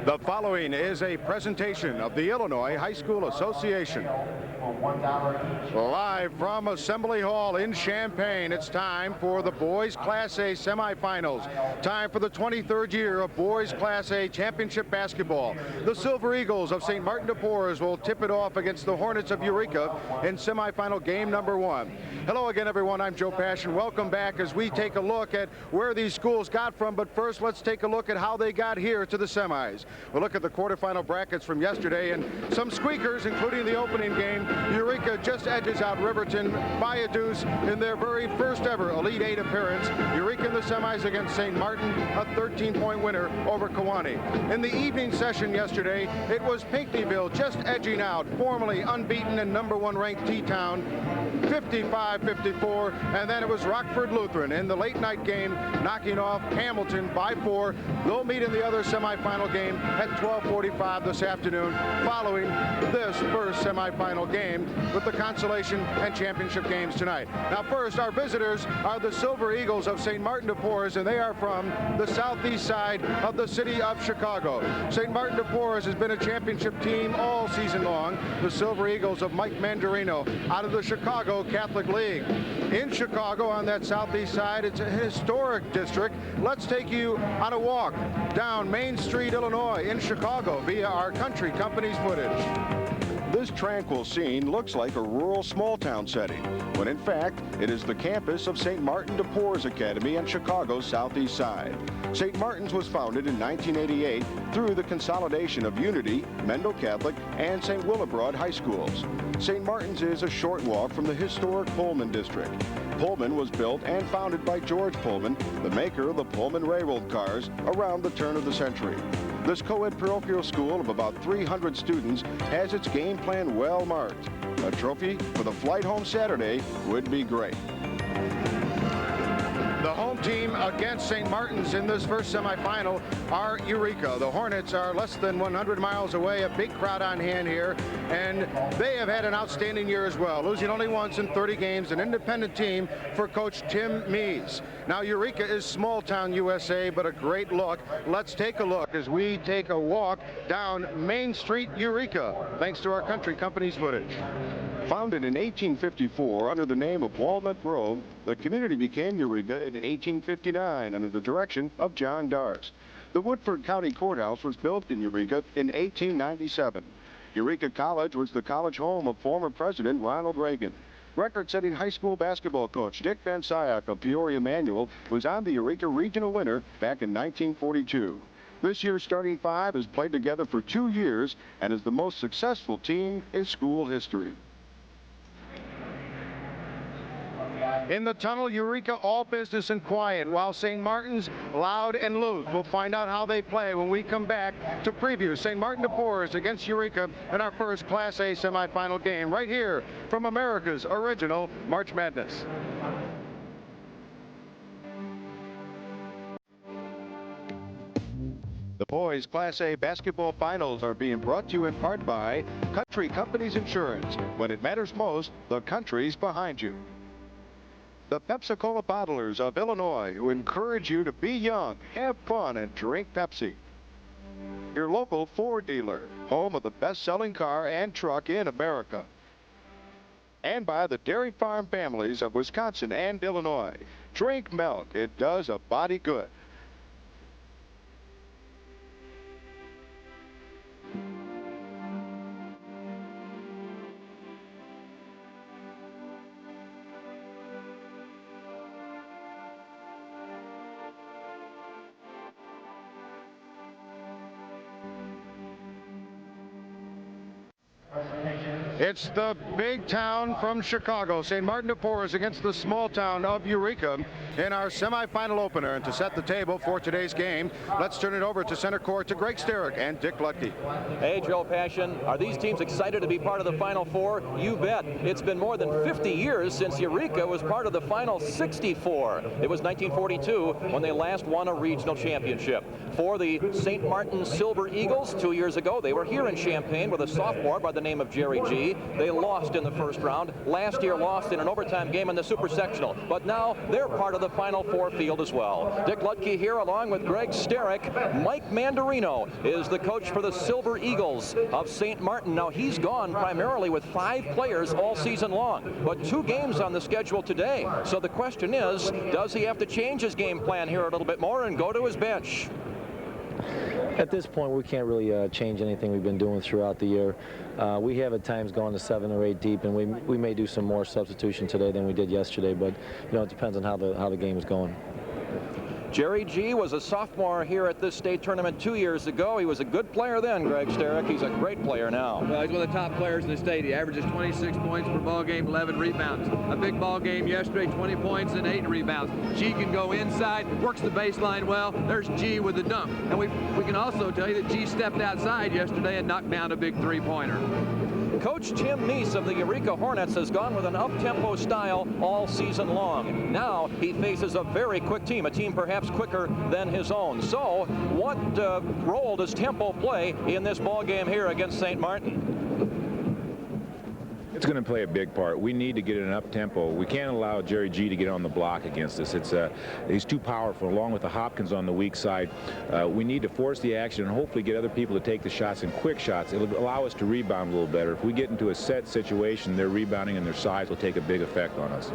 The following is a presentation of the Illinois High School Association. Live from Assembly Hall in Champaign, it's time for the Boys Class A semifinals. Time for the 23rd year of Boys Class A Championship Basketball. The Silver Eagles of St. Martin de Porres will tip it off against the Hornets of Eureka in semifinal game number 1. Hello again, everyone. I'm Joe Passion. Welcome back as we take a look at where these schools got from. But first, let's take a look at how they got here to the semis. We'll look at the quarterfinal brackets from yesterday and some squeakers, including the opening game. Eureka just edges out Riverton by a deuce in their very first ever Elite Eight appearance. Eureka in the semis against St. Martin, a 13-point winner over Kewanee. In the evening session yesterday, it was Pinckneyville just edging out formerly unbeaten and #1 ranked T-Town, 55-54, and then it was Rockford Lutheran in the late night game, knocking off Hamilton by 4. They'll meet in the other semifinal game at 12:45 this afternoon, following this first semifinal game with the consolation and championship games tonight. Now first, our visitors are the Silver Eagles of St. Martin de Porres, and they are from the southeast side of the city of Chicago. St. Martin de Porres has been a championship team all season long. The Silver Eagles of Mike Mandarino out of the Chicago Catholic League. In Chicago, on that southeast side, it's a historic district. Let's take you on a walk down Main Street, Illinois, in Chicago via our country company's footage. This tranquil scene looks like a rural small-town setting, when in fact it is the campus of St. Martin de Porres Academy on Chicago's southeast side. St. Martin's was founded in 1988 through the consolidation of Unity, Mendel Catholic, and St. Willibrord high schools. St. Martin's is a short walk from the historic Pullman district. Pullman was built and founded by George Pullman, the maker of the Pullman railroad cars, around the turn of the century. This co-ed parochial school of about 300 students has its game plan well marked. A trophy for the flight home Saturday would be great. The home team against St. Martin's in this first semifinal are Eureka. The Hornets are less than 100 miles away, a big crowd on hand here, and they have had an outstanding year as well, losing only once in 30 games, an independent team for Coach Tim Mees. Now Eureka is small town USA, but a great look. Let's take a look as we take a walk down Main Street, Eureka, thanks to our country company's footage. Founded in 1854 under the name of Walnut Grove, the community became Eureka in 1859 under the direction of John Darst. The Woodford County Courthouse was built in Eureka in 1897. Eureka College was the college home of former President Ronald Reagan. Record-setting high school basketball coach Dick Van Syak of Peoria Manual was on the Eureka regional winner back in 1942. This year's starting five has played together for 2 years and is the most successful team in school history. In the tunnel, Eureka all business and quiet, while St. Martin's loud and loose. We'll find out how they play when we come back to preview St. Martin de Porres against Eureka in our first Class A semifinal game right here from America's original March Madness. The Boys Class A basketball finals are being brought to you in part by Country Companies Insurance. When it matters most, the country's behind you. The Pepsi-Cola bottlers of Illinois, who encourage you to be young, have fun, and drink Pepsi. Your local Ford dealer, home of the best-selling car and truck in America. And by the dairy farm families of Wisconsin and Illinois. Drink milk. It does a body good. It's the big town from Chicago, St. Martin de Porres against the small town of Eureka in our semifinal opener. And to set the table for today's game, let's turn it over to center court to Greg Sterick and Dick Lutke. Hey, Joe Passion. Are these teams excited to be part of the Final Four? You bet. It's been more than 50 years since Eureka was part of the Final 64. It was 1942 when they last won a regional championship. For the St. Martin Silver Eagles 2 years ago, they were here in Champaign with a sophomore by the name of Jerry G. City, they lost in the first round. Last year lost in an overtime game in the Super Sectional. But now they're part of the Final Four field as well. Dick Lutke here along with Greg Sterick. Mike Mandarino is the coach for the Silver Eagles of St. Martin. Now he's gone primarily with 5 players all season long, but 2 games on the schedule today. So the question is, does he have to change his game plan here a little bit more and go to his bench? At this point, we can't really change anything we've been doing throughout the year. We have at times gone to 7 or 8 deep, and we may do some more substitution today than we did yesterday, but it depends on how the game is going. Jerry G was a sophomore here at this state tournament 2 years ago. He was a good player then, Greg Sterick. He's a great player now. Well, he's one of the top players in the state. He averages 26 points per ball game, 11 rebounds. A big ball game yesterday, 20 points and 8 rebounds. G can go inside, works the baseline well. There's G with the dunk. And we can also tell you that G stepped outside yesterday and knocked down a big 3-pointer. Coach Tim Meese of the Eureka Hornets has gone with an up-tempo style all season long. Now he faces a very quick team, a team perhaps quicker than his own. So what role does tempo play in this ball game here against St. Martin? It's going to play a big part. We need to get an up-tempo. We can't allow Jerry G to get on the block against us. He's too powerful, along with the Hopkins on the weak side. We need to force the action and hopefully get other people to take the shots, and quick shots. It'll allow us to rebound a little better. If we get into a set situation, their rebounding and their size will take a big effect on us.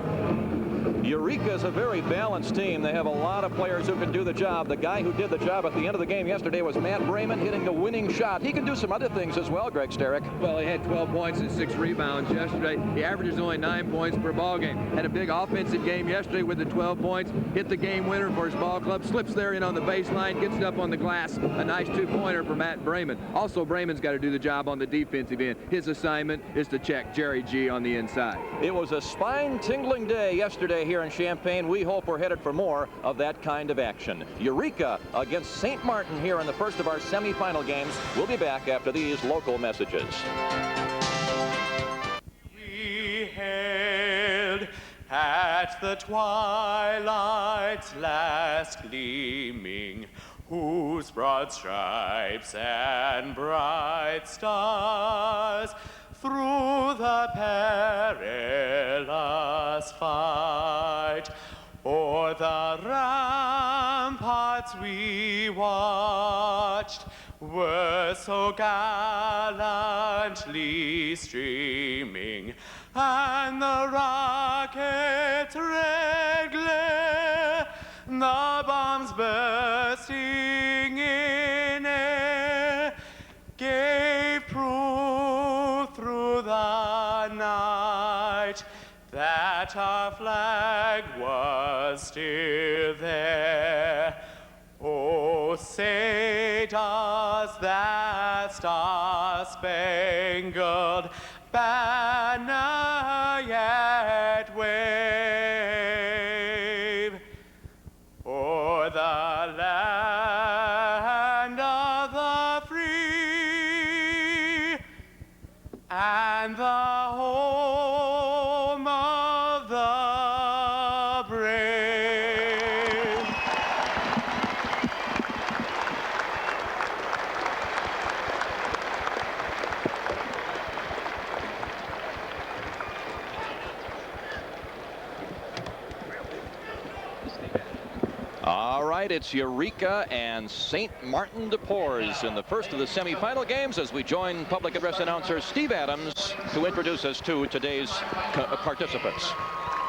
Eureka is a very balanced team. They have a lot of players who can do the job. The guy who did the job at the end of the game yesterday was Matt Brayman, hitting the winning shot. He can do some other things as well, Greg Sterick. Well, he had 12 points and 6 rebounds yesterday. He averages only 9 points per ball game. Had a big offensive game yesterday with the 12 points. Hit the game winner for his ball club. Slips there in on the baseline. Gets it up on the glass. A nice 2-pointer for Matt Brayman. Also, Brayman's got to do the job on the defensive end. His assignment is to check Jerry G on the inside. It was a spine-tingling day yesterday here in Champaign. We hope we're headed for more of that kind of action. Eureka against St. Martin here in the first of our semifinal games. We'll be back after these local messages. We hailed at the twilight's last gleaming, whose broad stripes and bright stars through the perilous fight o'er the ramparts we watched were so gallantly streaming, and the rocket's red glare, the bombs bursting in air, gave proof through the night that our flag was still there. Oh, say does that star-spangled banner yet wave o'er the land of the free and the home of the brave? All right, it's Eureka and St. Martin de Porres in the first of the semifinal games as we join public address announcer Steve Adams to introduce us to today's participants.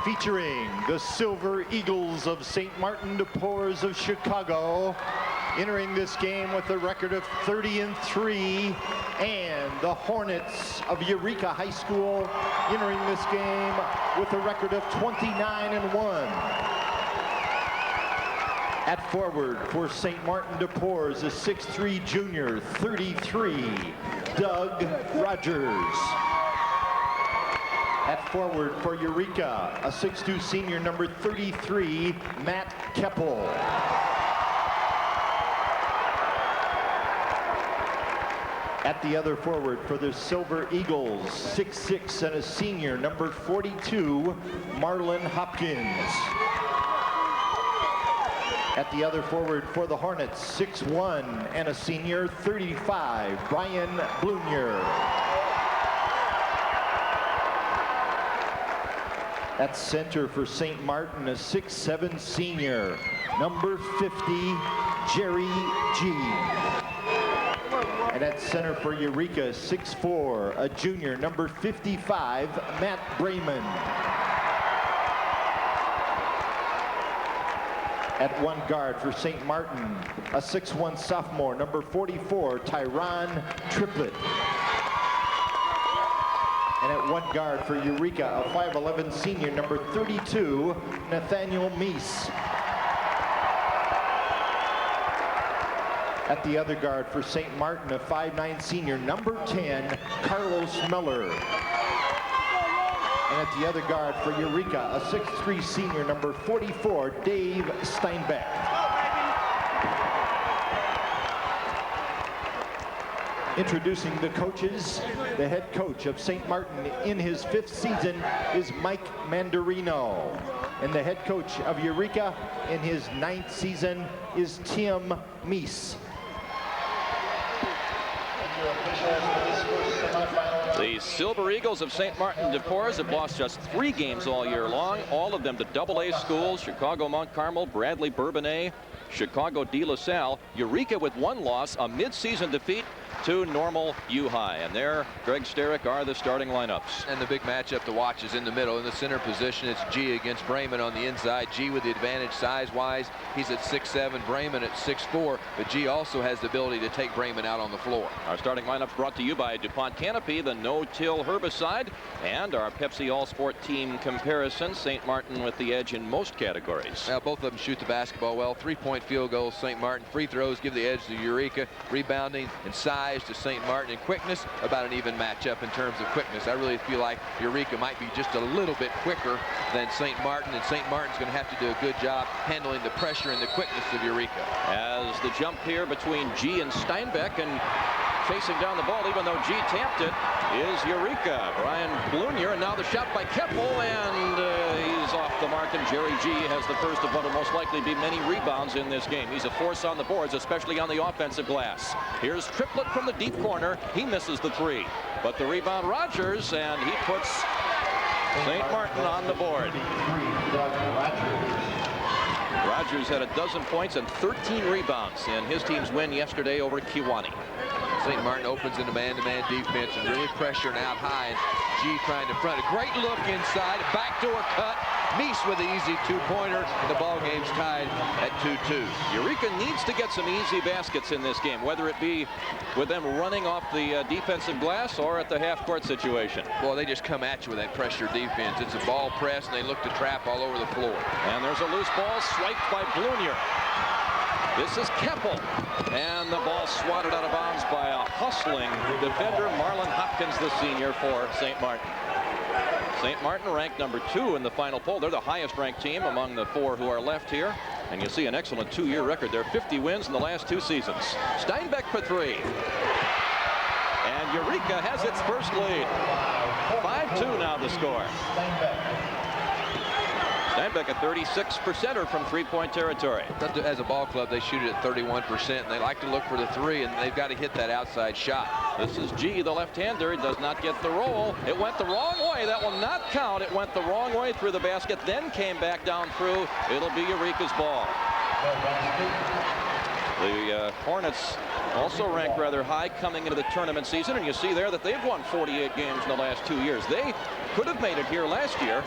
Featuring the Silver Eagles of St. Martin de Porres of Chicago, entering this game with a record of 30-3, and the Hornets of Eureka High School entering this game with a record of 29-1. At forward for St. Martin de Porres, a 6'3" junior, 33, Doug Rogers. At forward for Eureka, a 6'2" senior, number 33, Matt Keppel. At the other forward for the Silver Eagles, 6'6" and a senior, number 42, Marlon Hopkins. At the other forward for the Hornets, 6'1" and a senior, 35, Brian Blunier. At center for St. Martin, a 6'7" senior, number 50, Jerry G. And at center for Eureka, 6'4", a junior, number 55, Matt Brayman. At one guard for St. Martin, a 6'1" sophomore, number 44, Tyron Triplett. And at one guard for Eureka, a 5'11" senior, number 32, Nathaniel Meese. At the other guard for St. Martin, a 5'9" senior, number 10, Carlos Miller. And at the other guard for Eureka, a 6'3" senior, number 44, Dave Steinbeck. Introducing the coaches, the head coach of St. Martin in his 5th season is Mike Mandarino. And the head coach of Eureka in his 9th season is Tim Meese. The Silver Eagles of St. Martin de Porres have lost just 3 games all year long, all of them to AA schools: Chicago Mount Carmel, Bradley Bourbonnais, Chicago De La Salle. Eureka with 1 loss, a mid-season defeat to Normal U-High. And there, Greg Sterick are the starting lineups. And the big matchup to watch is in the middle. In the center position, it's G against Brayman on the inside. G with the advantage size-wise. He's at 6'7", Brayman at 6'4", but G also has the ability to take Brayman out on the floor. Our starting lineups brought to you by DuPont Canopy, the no-till herbicide, and our Pepsi All-Sport team comparison. St. Martin with the edge in most categories. Now, both of them shoot the basketball well. 3-point field goals, St. Martin. Free throws give the edge to Eureka. Rebounding and size to St. Martin, and quickness, about an even matchup in terms of quickness. I really feel like Eureka might be just a little bit quicker than St. Martin, and St. Martin's going to have to do a good job handling the pressure and the quickness of Eureka. As the jump here between G and Steinbeck, and chasing down the ball, even though G tapped it, is Eureka. Brian Blunier, and now the shot by Keppel, and he's off the mark, and Jerry G has the first of what will most likely be many rebounds in this game. He's a force on the boards, especially on the offensive glass. Here's Triplett from the deep corner. He misses the 3, but the rebound Rogers, and he puts St. Martin on the board. Rogers had 12 points and 13 rebounds in his team's win yesterday over Kewanee. St. Martin opens in a man-to-man defense and really pressuring out high. G trying to front. A great look inside. Backdoor cut. Meese with the easy 2-pointer. The ball game's tied at 2-2. Eureka needs to get some easy baskets in this game, whether it be with them running off the defensive glass or at the half-court situation. Boy, they just come at you with that pressure defense. It's a ball press, and they look to trap all over the floor. And there's a loose ball swiped by Blunier. This is Keppel, and the ball swatted out of bounds by a hustling defender, Marlon Hopkins, the senior for St. Martin. St. Martin ranked number 2 in the final poll. They're the highest ranked team among the 4 who are left here. And you see an excellent 2-year record. They're 50 wins in the last 2 seasons. Steinbeck for 3. And Eureka has its first lead. 5-2 now the score. Steinbeck a 36%er from 3-point territory. As a ball club, they shoot it at 31%, and they like to look for the 3, and they've got to hit that outside shot. This is G, the left-hander. Does not get the roll. It went the wrong way. That will not count. It went the wrong way through the basket, then came back down through. It'll be Eureka's ball. The Hornets also ranked rather high coming into the tournament season, and you see there that they've won 48 games in the last 2 years. They could have made it here last year.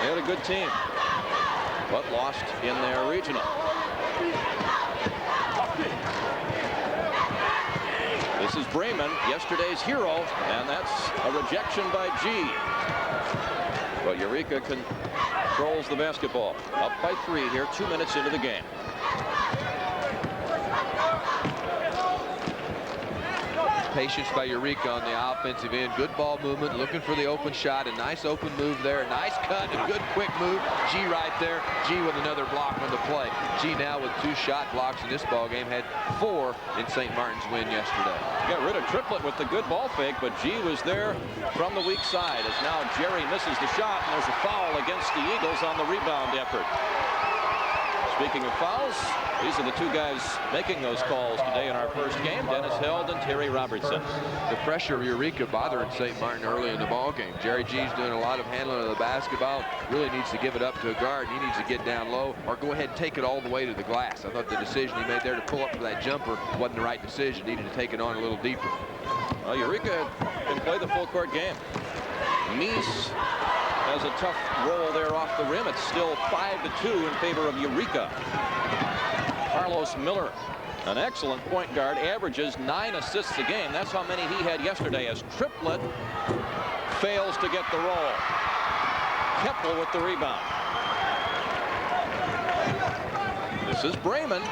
They had a good team, but lost in their regional. This is Brayman, yesterday's hero, and that's a rejection by G. But Eureka controls the basketball. Up by 3 here, 2 minutes into the game. Patience by Eureka on the offensive end. Good ball movement, looking for the open shot. A nice open move there. Nice cut, a good quick move. G right there. G with another block on the play. G now with 2 shot blocks in this ball game. Had 4 in St. Martin's win yesterday. Got rid of Triplett with the good ball fake, but G was there from the weak side. As now Jerry misses the shot, and there's a foul against the Eagles on the rebound effort. Speaking of fouls, these are the two guys making those calls today in our first game, Dennis Held and Terry Robertson. The pressure of Eureka bothering St. Martin early in the ball game. Jerry G's doing a lot of handling of the basketball. Really needs to give it up to a guard. He needs to get down low or go ahead and take it all the way to the glass. I thought the decision he made there to pull up for that jumper wasn't the right decision. Needed to take it on a little deeper. Well, Eureka can play the full court game. Mies has a tough roll there off the rim. It's still 5-2 in favor of Eureka. Carlos Miller, an excellent point guard, averages 9 assists a game. That's how many he had yesterday, as Triplett fails to get the roll. Keppel with the rebound. This is Bremen.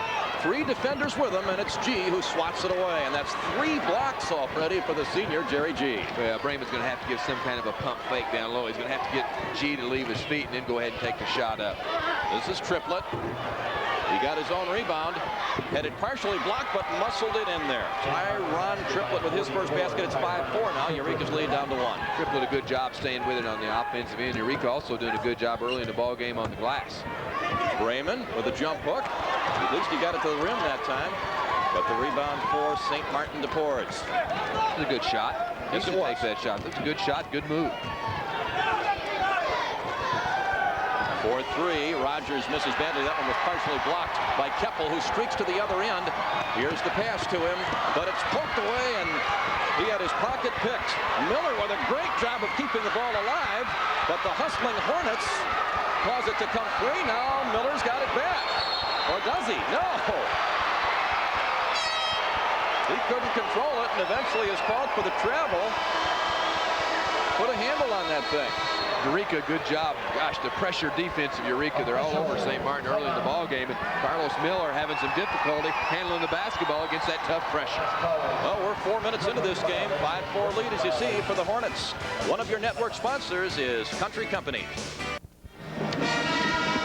3 defenders with him, and it's G who swats it away. And that's 3 blocks already for the senior, Jerry G. Yeah, Bremen's going to have to give some kind of a pump fake down low. He's going to have to get G to leave his feet and then go ahead and take the shot up. This is Triplett. He got his own rebound. Had it partially blocked, but muscled it in there. Tyron Triplett with his first basket. It's 5-4 now. Eureka's lead down to 1. Triplett a good job staying with it on the offensive end. Eureka also doing a good job early in the ball game on the glass. Bremen with a jump hook. At least he got it to the rim that time. But the rebound for St. Martin de Porres. It's a good shot. Yes, he it was. takes that shot. That's a good shot. Good move. 4-3. Rogers misses badly. That one was partially blocked by Keppel, who streaks to the other end. Here's the pass to him, but it's poked away, and he had his pocket picked. Miller with a great job of keeping the ball alive, but the hustling Hornets cause it to come free. Now Miller's got it back. Or does he? No. He couldn't control it, and eventually is called for the travel. Put a handle on that thing. Eureka, good job. Gosh, the pressure defense of Eureka, they're all over St. Martin early in the ball game, and Carlos Miller having some difficulty handling the basketball against that tough pressure. Well, we're 4 minutes into this game. 5-4 lead, as you see, for the Hornets. One of your network sponsors is Country Company.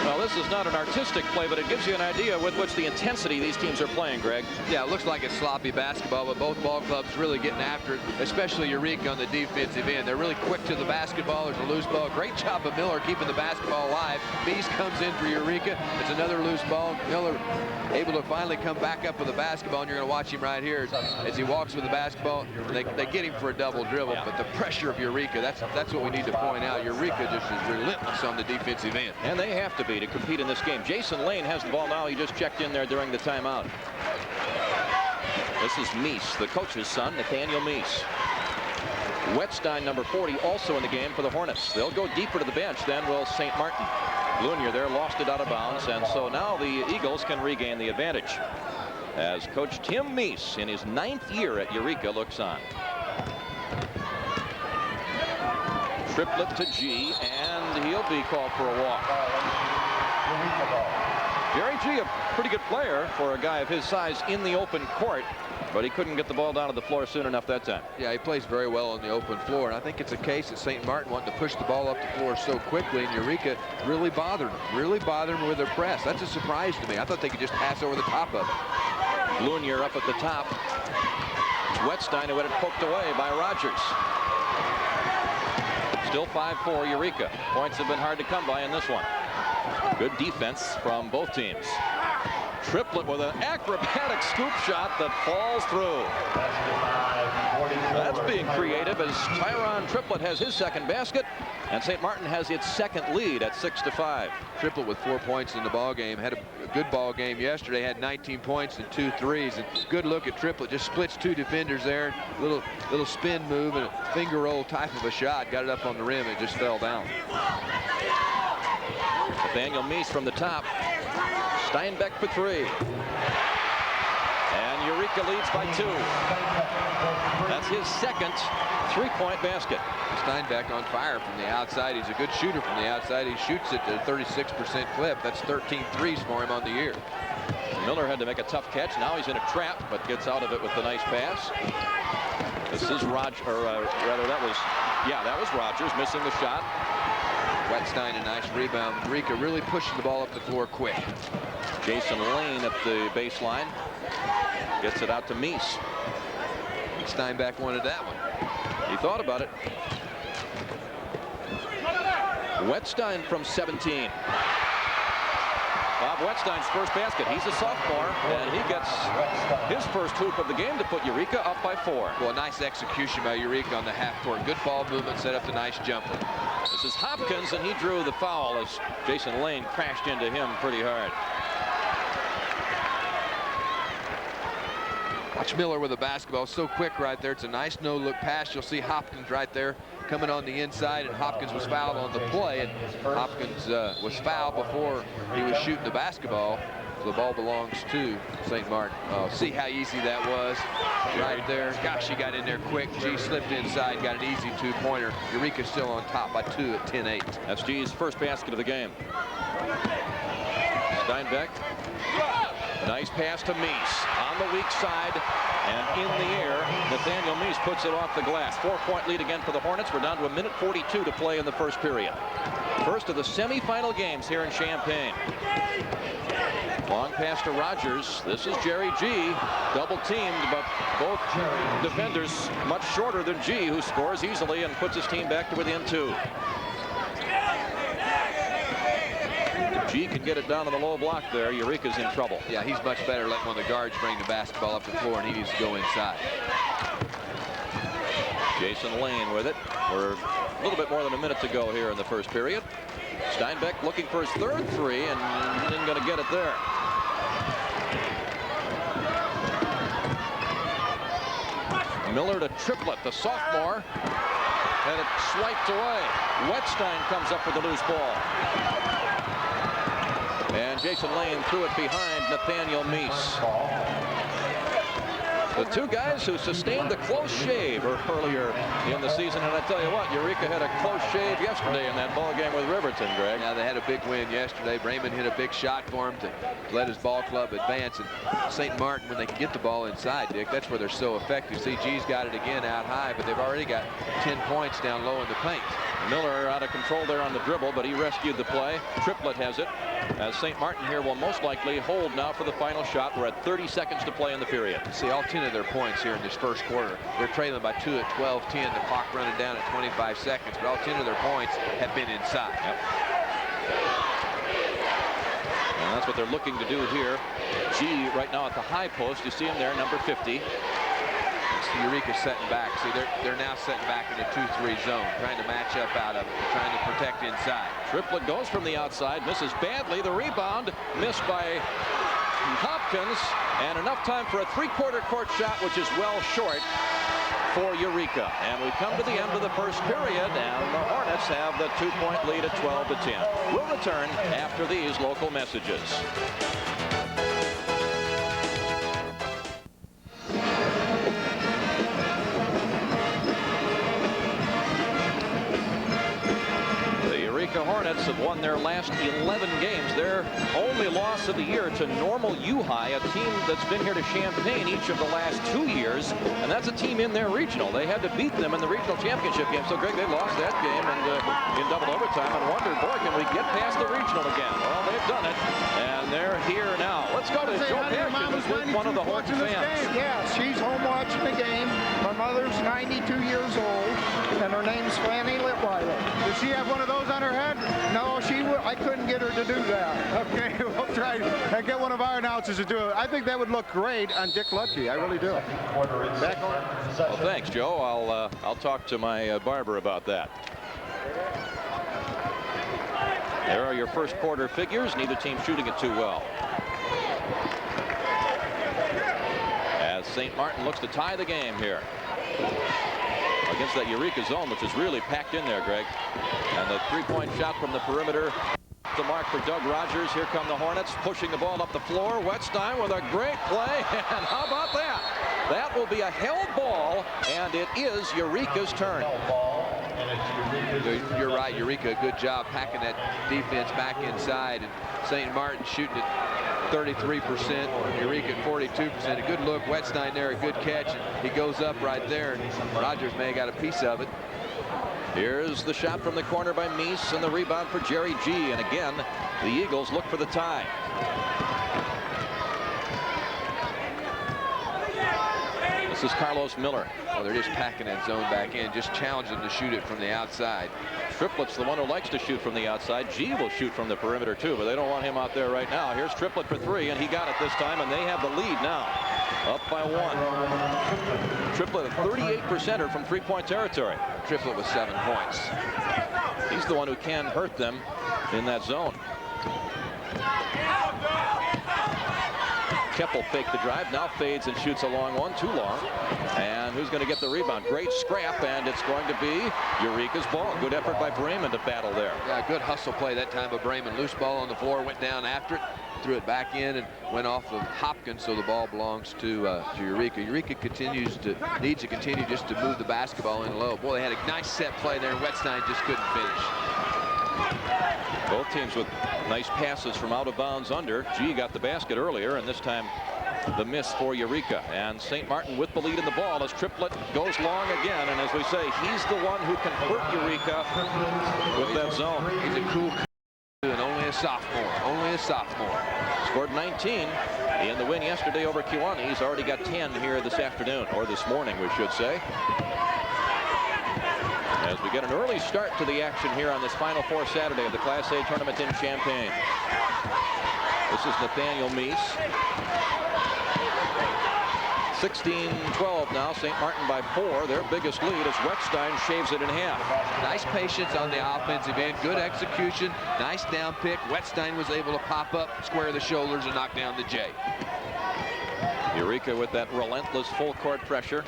Well, this is not an artistic play, but it gives you an idea with which the intensity these teams are playing, Greg. Yeah, it looks like it's sloppy basketball, but both ball clubs really getting after it, especially Eureka on the defensive end. They're really quick to the basketball. There's a loose ball. Great job of Miller keeping the basketball alive. Mies comes in for Eureka. It's another loose ball. Miller able to finally come back up with the basketball, and you're going to watch him right here as he walks with the basketball. They get him for a double dribble, but the pressure of Eureka, that's what we need to point out. Eureka just is relentless on the defensive end. And they have to be to compete in this game. Jason Lane has the ball now. He just checked in there during the timeout. This is Mies, the coach's son, Nathaniel Mies. Wetstein, number 40, also in the game for the Hornets. They'll go deeper to the bench than will St. Martin. Blunier there lost it out of bounds, and so now the Eagles can regain the advantage as Coach Tim Mies, in his 9th year at Eureka, looks on. Triplett to G, and he'll be called for a walk. Jerry G, a pretty good player for a guy of his size in the open court, but he couldn't get the ball down to the floor soon enough that time. Yeah, he plays very well on the open floor, and I think it's a case that St. Martin wanting to push the ball up the floor so quickly, and Eureka really bothered him with their press. That's a surprise to me. I thought they could just pass over the top of it. Blunier up at the top. Wetstein, who had it poked away by Rogers. Still 5-4 Eureka. Points have been hard to come by in this one. Good defense from both teams. Triplett with an acrobatic scoop shot that falls through. That's being creative as Tyron Triplett has his second basket, and St. Martin has its second lead at 6-5. Triplett with 4 points in the ball game. Had a good ball game yesterday. Had 19 points and 2 threes. And good look at Triplett. Just splits 2 defenders there. Little spin move and a finger roll type of a shot. Got it up on the rim and it just fell down. Nathaniel Mies from the top. Steinbeck for 3. And Eureka leads by 2. That's his second 3-point basket. Steinbeck on fire from the outside. He's a good shooter from the outside. He shoots it at a 36% clip. That's 13 threes for him on the year. Miller had to make a tough catch. Now he's in a trap, but gets out of it with the nice pass. This is Rogers, or rather that was Rogers missing the shot. Wetstein, a nice rebound. Eureka really pushing the ball up the floor quick. Jason Lane at the baseline. Gets it out to Mies. Steinbeck wanted that one. He thought about it. Wetstein from 17. Bob Wettstein's first basket. He's a sophomore, and he gets his first hoop of the game to put Eureka up by 4. Well, nice execution by Eureka on the half-court. Good ball movement, set up the nice jumper. This is Hopkins, and he drew the foul as Jason Lane crashed into him pretty hard. Watch Miller with the basketball. So quick right there. It's a nice no-look pass. You'll see Hopkins right there coming on the inside, and Hopkins was fouled on the play, and Hopkins was fouled before he was shooting the basketball. So the ball belongs to St. Martin. See how easy that was right there. Gosh, he got in there quick. G slipped inside, got an easy two-pointer. Eureka's still on top by 2 at 10-8. That's G's first basket of the game. Steinbeck. Nice pass to Meese on the weak side, and in the air, Nathaniel Meese puts it off the glass. 4-point lead again for the Hornets. We're down to 1:42 to play in the first period. First of the semifinal games here in Champaign. Long pass to Rogers. This is Jerry G. Double teamed, but both defenders much shorter than G, who scores easily and puts his team back to within 2. G can get it down to the low block there. Eureka's in trouble. Yeah, he's much better letting one of the guards bring the basketball up the floor, and he needs to go inside. Jason Lane with it. We're a little bit more than a minute to go here in the first period. Steinbeck looking for his third 3 and isn't going to get it there. Miller to Triplett, the sophomore, and it swiped away. Wettstein comes up with the loose ball. And Jason Lane threw it behind Nathaniel Meese. The two guys who sustained the close shave earlier in the season, and I tell you what, Eureka had a close shave yesterday in that ball game with Riverton, Greg. Yeah, they had a big win yesterday. Bremen hit a big shot for him to let his ball club advance. And St. Martin, when they can get the ball inside, Dick, that's where they're so effective. See, G's got it again out high, but they've already got 10 points down low in the paint. Miller out of control there on the dribble, but he rescued the play. Triplett has it, as St. Martin here will most likely hold now for the final shot. We're at 30 seconds to play in the period. See, all 10 of their points here in this first quarter. They're trailing by 2 at 12-10. The clock running down at 25 seconds, but all 10 of their points have been inside. Yep. And that's what they're looking to do here. G right now at the high post. You see him there, number 50. Eureka's setting back. See, they're now setting back in the 2-3 zone, trying to match up out of it, trying to protect inside. Triplett goes from the outside, misses badly. The rebound missed by Hopkins, and enough time for a 3/4 court shot, which is well short for Eureka. And we come to the end of the first period, and the Hornets have the 2-point lead at 12-10. We'll return after these local messages. The Hornets have won their last 11 games. Their only loss of the year to Normal U-High, a team that's been here to Champaign each of the last 2 years, and that's a team in their regional. They had to beat them in the regional championship game. So, Greg, they lost that game in double overtime and wondered, boy, can we get past the regional again? Well, they've done it, and they're here now. Let's go to Joe Passion, who's with one of the Hornets fans. Yeah, she's home watching the game. My mother's 92 years old, and her name's Fanny Litweiler. Does she have one of those on her head? No, I couldn't get her to do that. Okay, we'll try and get one of our announcers to do it. I think that would look great on Dick Lutke. I really do. Back on. Well, thanks, Joe. I'll talk to my barber about that. There are your first quarter figures. Neither team shooting it too well. As St. Martin looks to tie the game here against that Eureka zone, which is really packed in there, Greg. And the 3-point shot from the perimeter. The mark for Doug Rogers. Here come the Hornets pushing the ball up the floor. Wettstein with a great play. And how about that? That will be a held ball, and it is Eureka's turn. You're right, Eureka, good job packing that defense back inside. And St. Martin shooting at 33%, Eureka at 42%. A good look, Wettstein there, a good catch. And he goes up right there, and Rogers may have got a piece of it. Here's the shot from the corner by Meese, and the rebound for Jerry G. And again, the Eagles look for the tie. This is Carlos Miller. Well, they're just packing that zone back in, just challenge them to shoot it from the outside. Triplet's the one who likes to shoot from the outside. G will shoot from the perimeter too, but they don't want him out there right now. Here's Triplet for three, and he got it this time, and they have the lead now. Up by one. Triplet, a 38%er from three-point territory. Triplet with 7 points. He's the one who can hurt them in that zone. Keppel faked the drive, now fades and shoots a long one, too long. And who's going to get the rebound? Great scrap, and it's going to be Eureka's ball. Good effort by Bremen to battle there. Yeah, good hustle play that time by Bremen. Loose ball on the floor, went down after it, threw it back in, and went off of Hopkins, so the ball belongs to Eureka. Eureka needs to continue just to move the basketball in low. Boy, they had a nice set play there, and Wettstein just couldn't finish. Both teams with nice passes from out of bounds under. G got the basket earlier, and this time the miss for Eureka. And St. Martin with the lead in the ball as Triplet goes long again. And as we say, he's the one who can hurt Eureka with that zone. He's a cool and only a sophomore. Only a sophomore. Scored 19 in the win yesterday over Kewanee. He's already got 10 here this afternoon, or this morning, we should say. As we get an early start to the action here on this Final Four Saturday of the Class A tournament in Champaign. This is Nathaniel Meese. 16-12 now. St. Martin by 4. Their biggest lead as Wettstein shaves it in half. Nice patience on the offensive end. Good execution. Nice down pick. Wettstein was able to pop up, square the shoulders, and knock down the J. Eureka with that relentless full court pressure.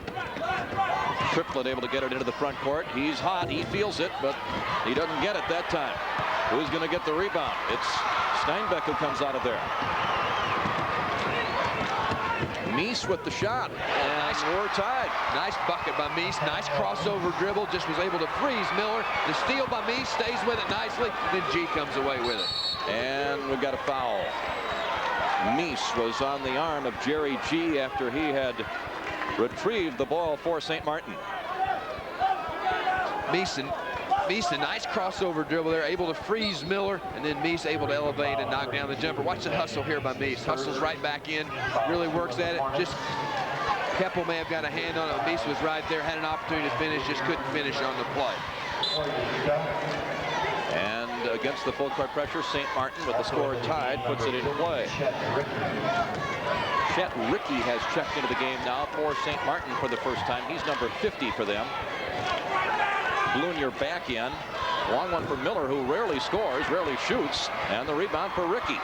Triplet able to get it into the front court. He's hot. He feels it, but he doesn't get it that time. Who's going to get the rebound? It's Steinbeck who comes out of there. Meese with the shot, and we're tied. Nice bucket by Meese. Nice crossover dribble. Just was able to freeze Miller. The steal by Meese, stays with it nicely. Then G comes away with it. And we've got a foul. Meese was on the arm of Jerry G after he had retrieved the ball for St. Martin. Meese, a nice crossover dribble there, able to freeze Miller, and then Meese able to elevate and knock down the jumper. Watch the hustle here by Meese. Hustles right back in, really works at it. Just Keppel may have got a hand on it. Meese was right there, had an opportunity to finish, just couldn't finish on the play. And against the full court pressure, St. Martin with the score tied puts it in play. Chet Rickey has checked into the game now for St. Martin for the first time. He's number 50 for them. Blunier back in. Long one for Miller, who rarely scores, rarely shoots, and the rebound for Rickey.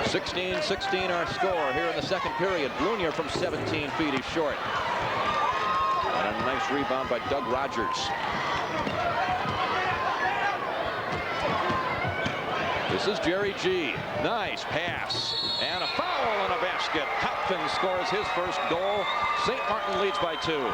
(16-16) our score here in the second period. Blunier from 17 feet is short. And a nice rebound by Doug Rogers. This is Jerry G. Nice pass. And a foul and a basket. Hopkins scores his first goal. St. Martin leads by 2.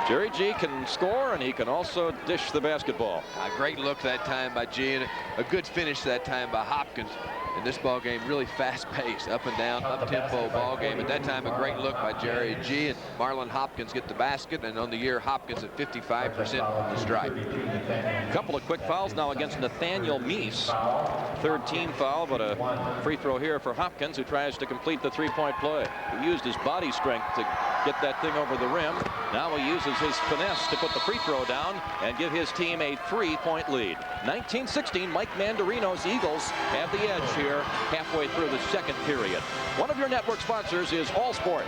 Jerry G can score, and he can also dish the basketball. A great look that time by G, and a good finish that time by Hopkins. And this ball game really fast-paced, up and down, up-tempo ball game. At that time, a great look by Jerry G, and Marlon Hopkins get the basket, and on the year, Hopkins at 55% from the stripe. A couple of quick fouls now against Nathaniel Meese. Third team foul, but a free throw here for Hopkins, who tries to complete the three-point play. He used his body strength to get that thing over the rim. Now he uses his finesse to put the free throw down and give his team a 3-point lead. 19-16, Mike Mandarino's Eagles have the edge here halfway through the second period. One of your network sponsors is All Sport.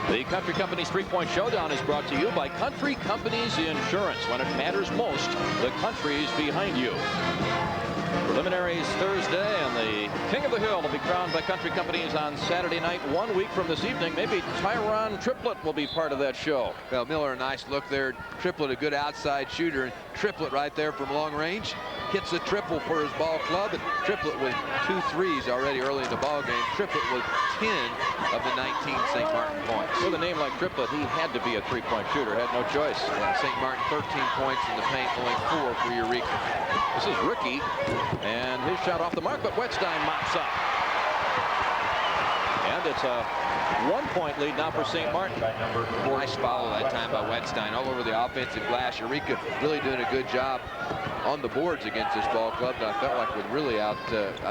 The Country Company's three-point showdown is brought to you by Country Company's Insurance. When it matters most, the country's behind you. Preliminaries Thursday, and the King of the Hill will be crowned by Country Companies on Saturday night. 1 week from this evening, maybe Tyron Triplet will be part of that show. Well, Miller, a nice look there. Triplet, a good outside shooter. And Triplet right there from long range. Hits a triple for his ball club, and Triplet with 2 threes already early in the ball game. Triplet with 10 of the 19 St. Martin points. With a name like Triplet, he had to be a three-point shooter, had no choice. Yeah, St. Martin 13 points in the paint, only 4 for Eureka. This is Rickey, and his shot off the mark, but Wettstein mops up. And it's a 1-point lead now for St. Martin. Nice follow that time by Wetstein all over the offensive glass. Eureka really doing a good job on the boards against this ball club that I felt like would really I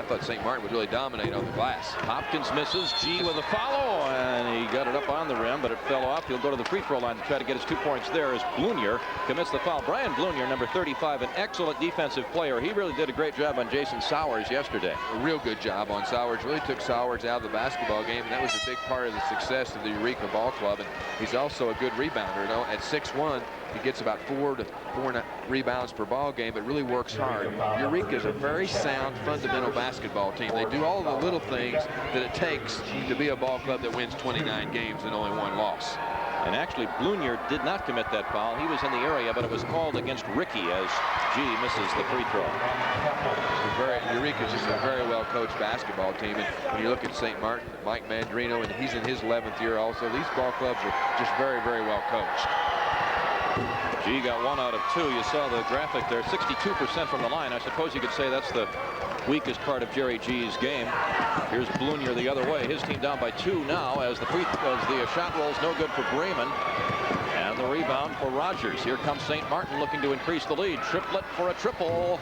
thought St. Martin would really dominate on the glass. Hopkins misses. G with a follow, and he got it up on the rim, but it fell off. He'll go to the free throw line to try to get his 2 points there as Blunier commits the foul. Brian Blunier, number 35, an excellent defensive player. He really did a great job on Jason Sowers yesterday. A real good job on Sowers. Really took Sowers out of the basketball game, and that was a big part of the success of the Eureka ball club. And he's also a good rebounder. You know, at 6'1", he gets about 4 to 4 rebounds per ball game, but really works hard. Eureka is a very sound, fundamental basketball team. They do all the little things that it takes to be a ball club that wins 29 games and only 1 loss. And actually, Blunier did not commit that foul. He was in the area, but it was called against Ricky as G misses the free throw. Eureka's just a very well-coached basketball team. And when you look at St. Martin, Mike Mandrino, and he's in his 11th year also, these ball clubs are just very, very well coached. G got 1 out of 2. You saw the graphic there, 62% from the line. I suppose you could say that's the weakest part of Jerry G's game. Here's Blunier the other way. His team down by 2 now as the shot roll's no good for Bremen. And the rebound for Rogers. Here comes St. Martin looking to increase the lead. Triplet for a triple.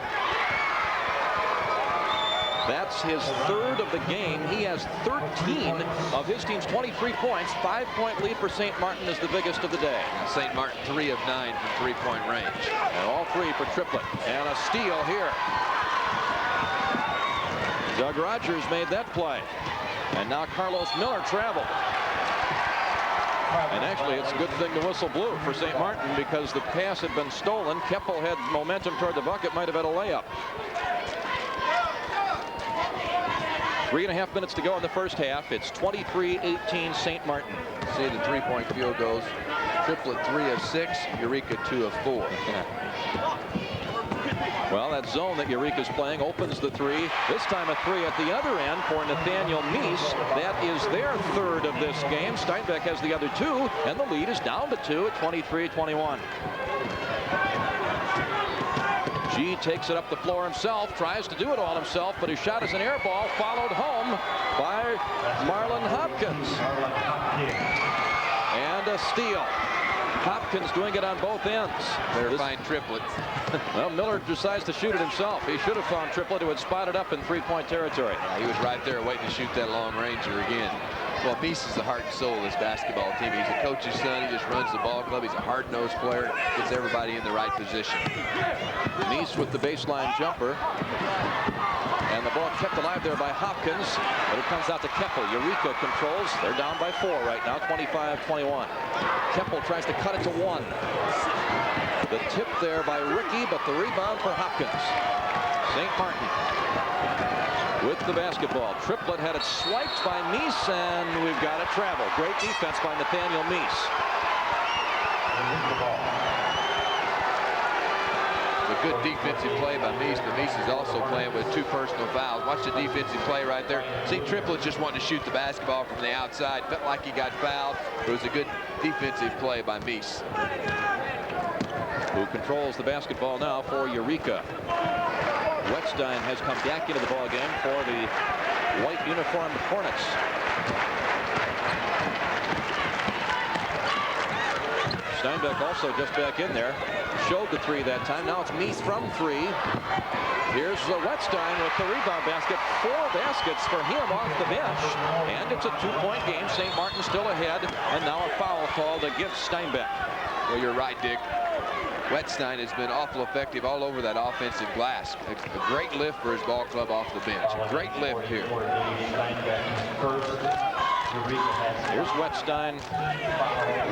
That's his 3rd of the game. He has 13 of his team's 23 points. 5-point lead for St. Martin is the biggest of the day. St. Martin 3 of 9 from 3-point range. And all 3 for Triplet. And a steal here. Doug Rogers made that play. And now Carlos Miller traveled. And actually, it's a good thing the whistle blew for St. Martin because the pass had been stolen. Keppel had momentum toward the bucket, might have had a layup. 3.5 minutes to go in the first half. It's 23-18 St. Martin. See the 3-point field goals. Triplet 3 of 6. Eureka 2 of 4. Well, that zone that Eureka's playing opens the 3. This time a 3 at the other end for Nathaniel Meese. That is their 3rd of this game. Steinbeck has the other 2, and the lead is down to 2 at 23-21. G takes it up the floor himself, tries to do it all himself, but his shot is an air ball, followed home by Marlon Hopkins. And a steal. Hopkins doing it on both ends. Better find Triplet. Well, Miller decides to shoot it himself. He should have found Triplet, who had spotted up in 3-point territory. He was right there waiting to shoot that long ranger again. Well, Meese is the heart and soul of this basketball team. He's a coach's son. He just runs the ball club. He's a hard-nosed player. Gets everybody in the right position. Meese with the baseline jumper. And the ball kept alive there by Hopkins. But it comes out to Keppel. Eureka controls. They're down by 4 right now, 25-21. Keppel tries to cut it to 1. The tip there by Ricky, but the rebound for Hopkins. St. Martin with the basketball. Triplet had it swiped by Meese, and we've got it travel. Great defense by Nathaniel Meese. A good defensive play by Meese, but Meese is also playing with 2 personal fouls. Watch the defensive play right there. See, Triplet just wanted to shoot the basketball from the outside. Felt like he got fouled. It was a good defensive play by Meese. Who controls the basketball now for Eureka. Wetstein has come back into the ball game for the white uniformed Hornets. Steinbeck also just back in there. Showed the 3 that time. Now it's Meese from 3. Here's Wetstein with the rebound basket. 4 baskets for him off the bench. And it's a 2-point game. St. Martin still ahead. And now a foul called against Steinbeck. Well, you're right, Dick. Wetstein has been awful effective all over that offensive glass. A great lift for his ball club off the bench. Great lift here. Here's Wetstein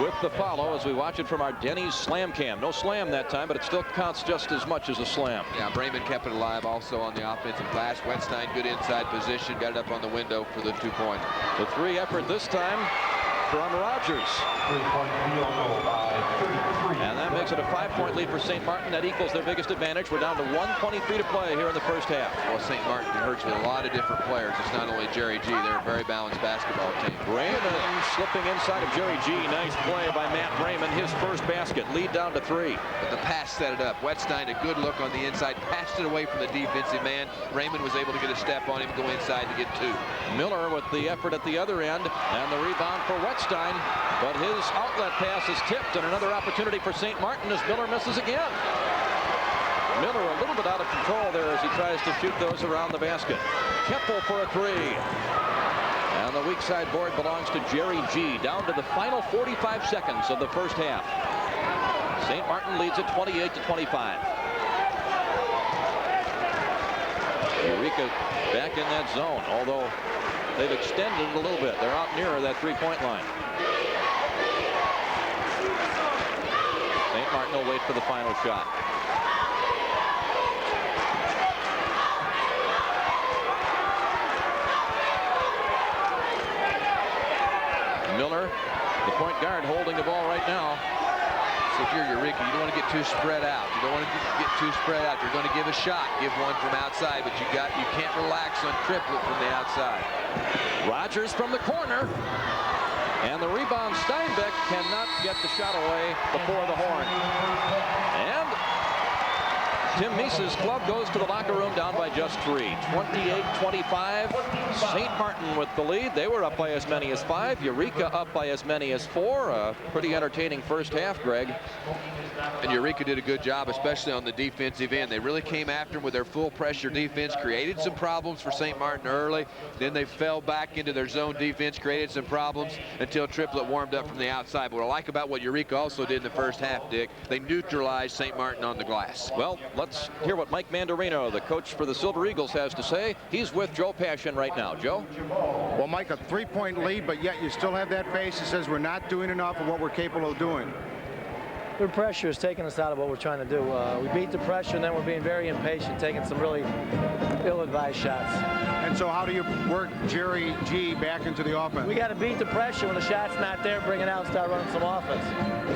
with the follow as we watch it from our Denny's slam cam. No slam that time, but it still counts just as much as a slam. Yeah, Bremen kept it alive also on the offensive glass. Wetstein, good inside position, got it up on the window for the 2-point. The 3 effort this time from Rogers. And that makes it a 5-point lead for St. Martin. That equals their biggest advantage. We're down to 1:23 to play here in the first half. Well, St. Martin hurts with a lot of different players. It's not only Jerry G. They're a very balanced basketball team. Raymond slipping inside of Jerry G. Nice play by Matt Raymond. His first basket. Lead down to 3. But the pass set it up. Wetstein, a good look on the inside. Passed it away from the defensive man. Raymond was able to get a step on him, go inside to get 2. Miller with the effort at the other end. And the rebound for Wetstein. But his outlet pass is tipped. And another opportunity for St. Martin as Miller misses again. Miller a little bit out of control there as he tries to shoot those around the basket. Keppel for a 3. And the weak side board belongs to Jerry G. Down to the final 45 seconds of the first half. St. Martin leads at 28-25. Eureka back in that zone, although they've extended it a little bit. They're out nearer that 3-point line. St. Martin will wait for the final shot. Miller, the point guard, holding the ball right now. So if you're Eureka, you don't want to get too spread out. You don't want to get too spread out. You're going to give a shot, give one from outside, but you can't relax on triplet from the outside. Rogers from the corner. And the rebound, Steinbeck cannot get the shot away before the horn. And Tim Meese's club goes to the locker room down by just 3. 28-25. St. Martin with the lead. They were up by as many as 5. Eureka up by as many as 4. A pretty entertaining first half, Greg. And Eureka did a good job, especially on the defensive end. They really came after him with their full pressure defense, created some problems for St. Martin early. Then they fell back into their zone defense, created some problems until Triplett warmed up from the outside. But what I like about what Eureka also did in the first half, Dick, they neutralized St. Martin on the glass. Well, let's hear what Mike Mandarino, the coach for the Silver Eagles, has to say. He's with Joe Passion right now. Joe? Well, Mike, a 3-point lead, but yet you still have that face that says we're not doing enough of what we're capable of doing. The pressure is taking us out of what we're trying to do. We beat the pressure, and then we're being very impatient, taking some really ill-advised shots. And so how do you work Jerry G back into the offense? We got to beat the pressure. When the shot's not there, bring it out and start running some offense.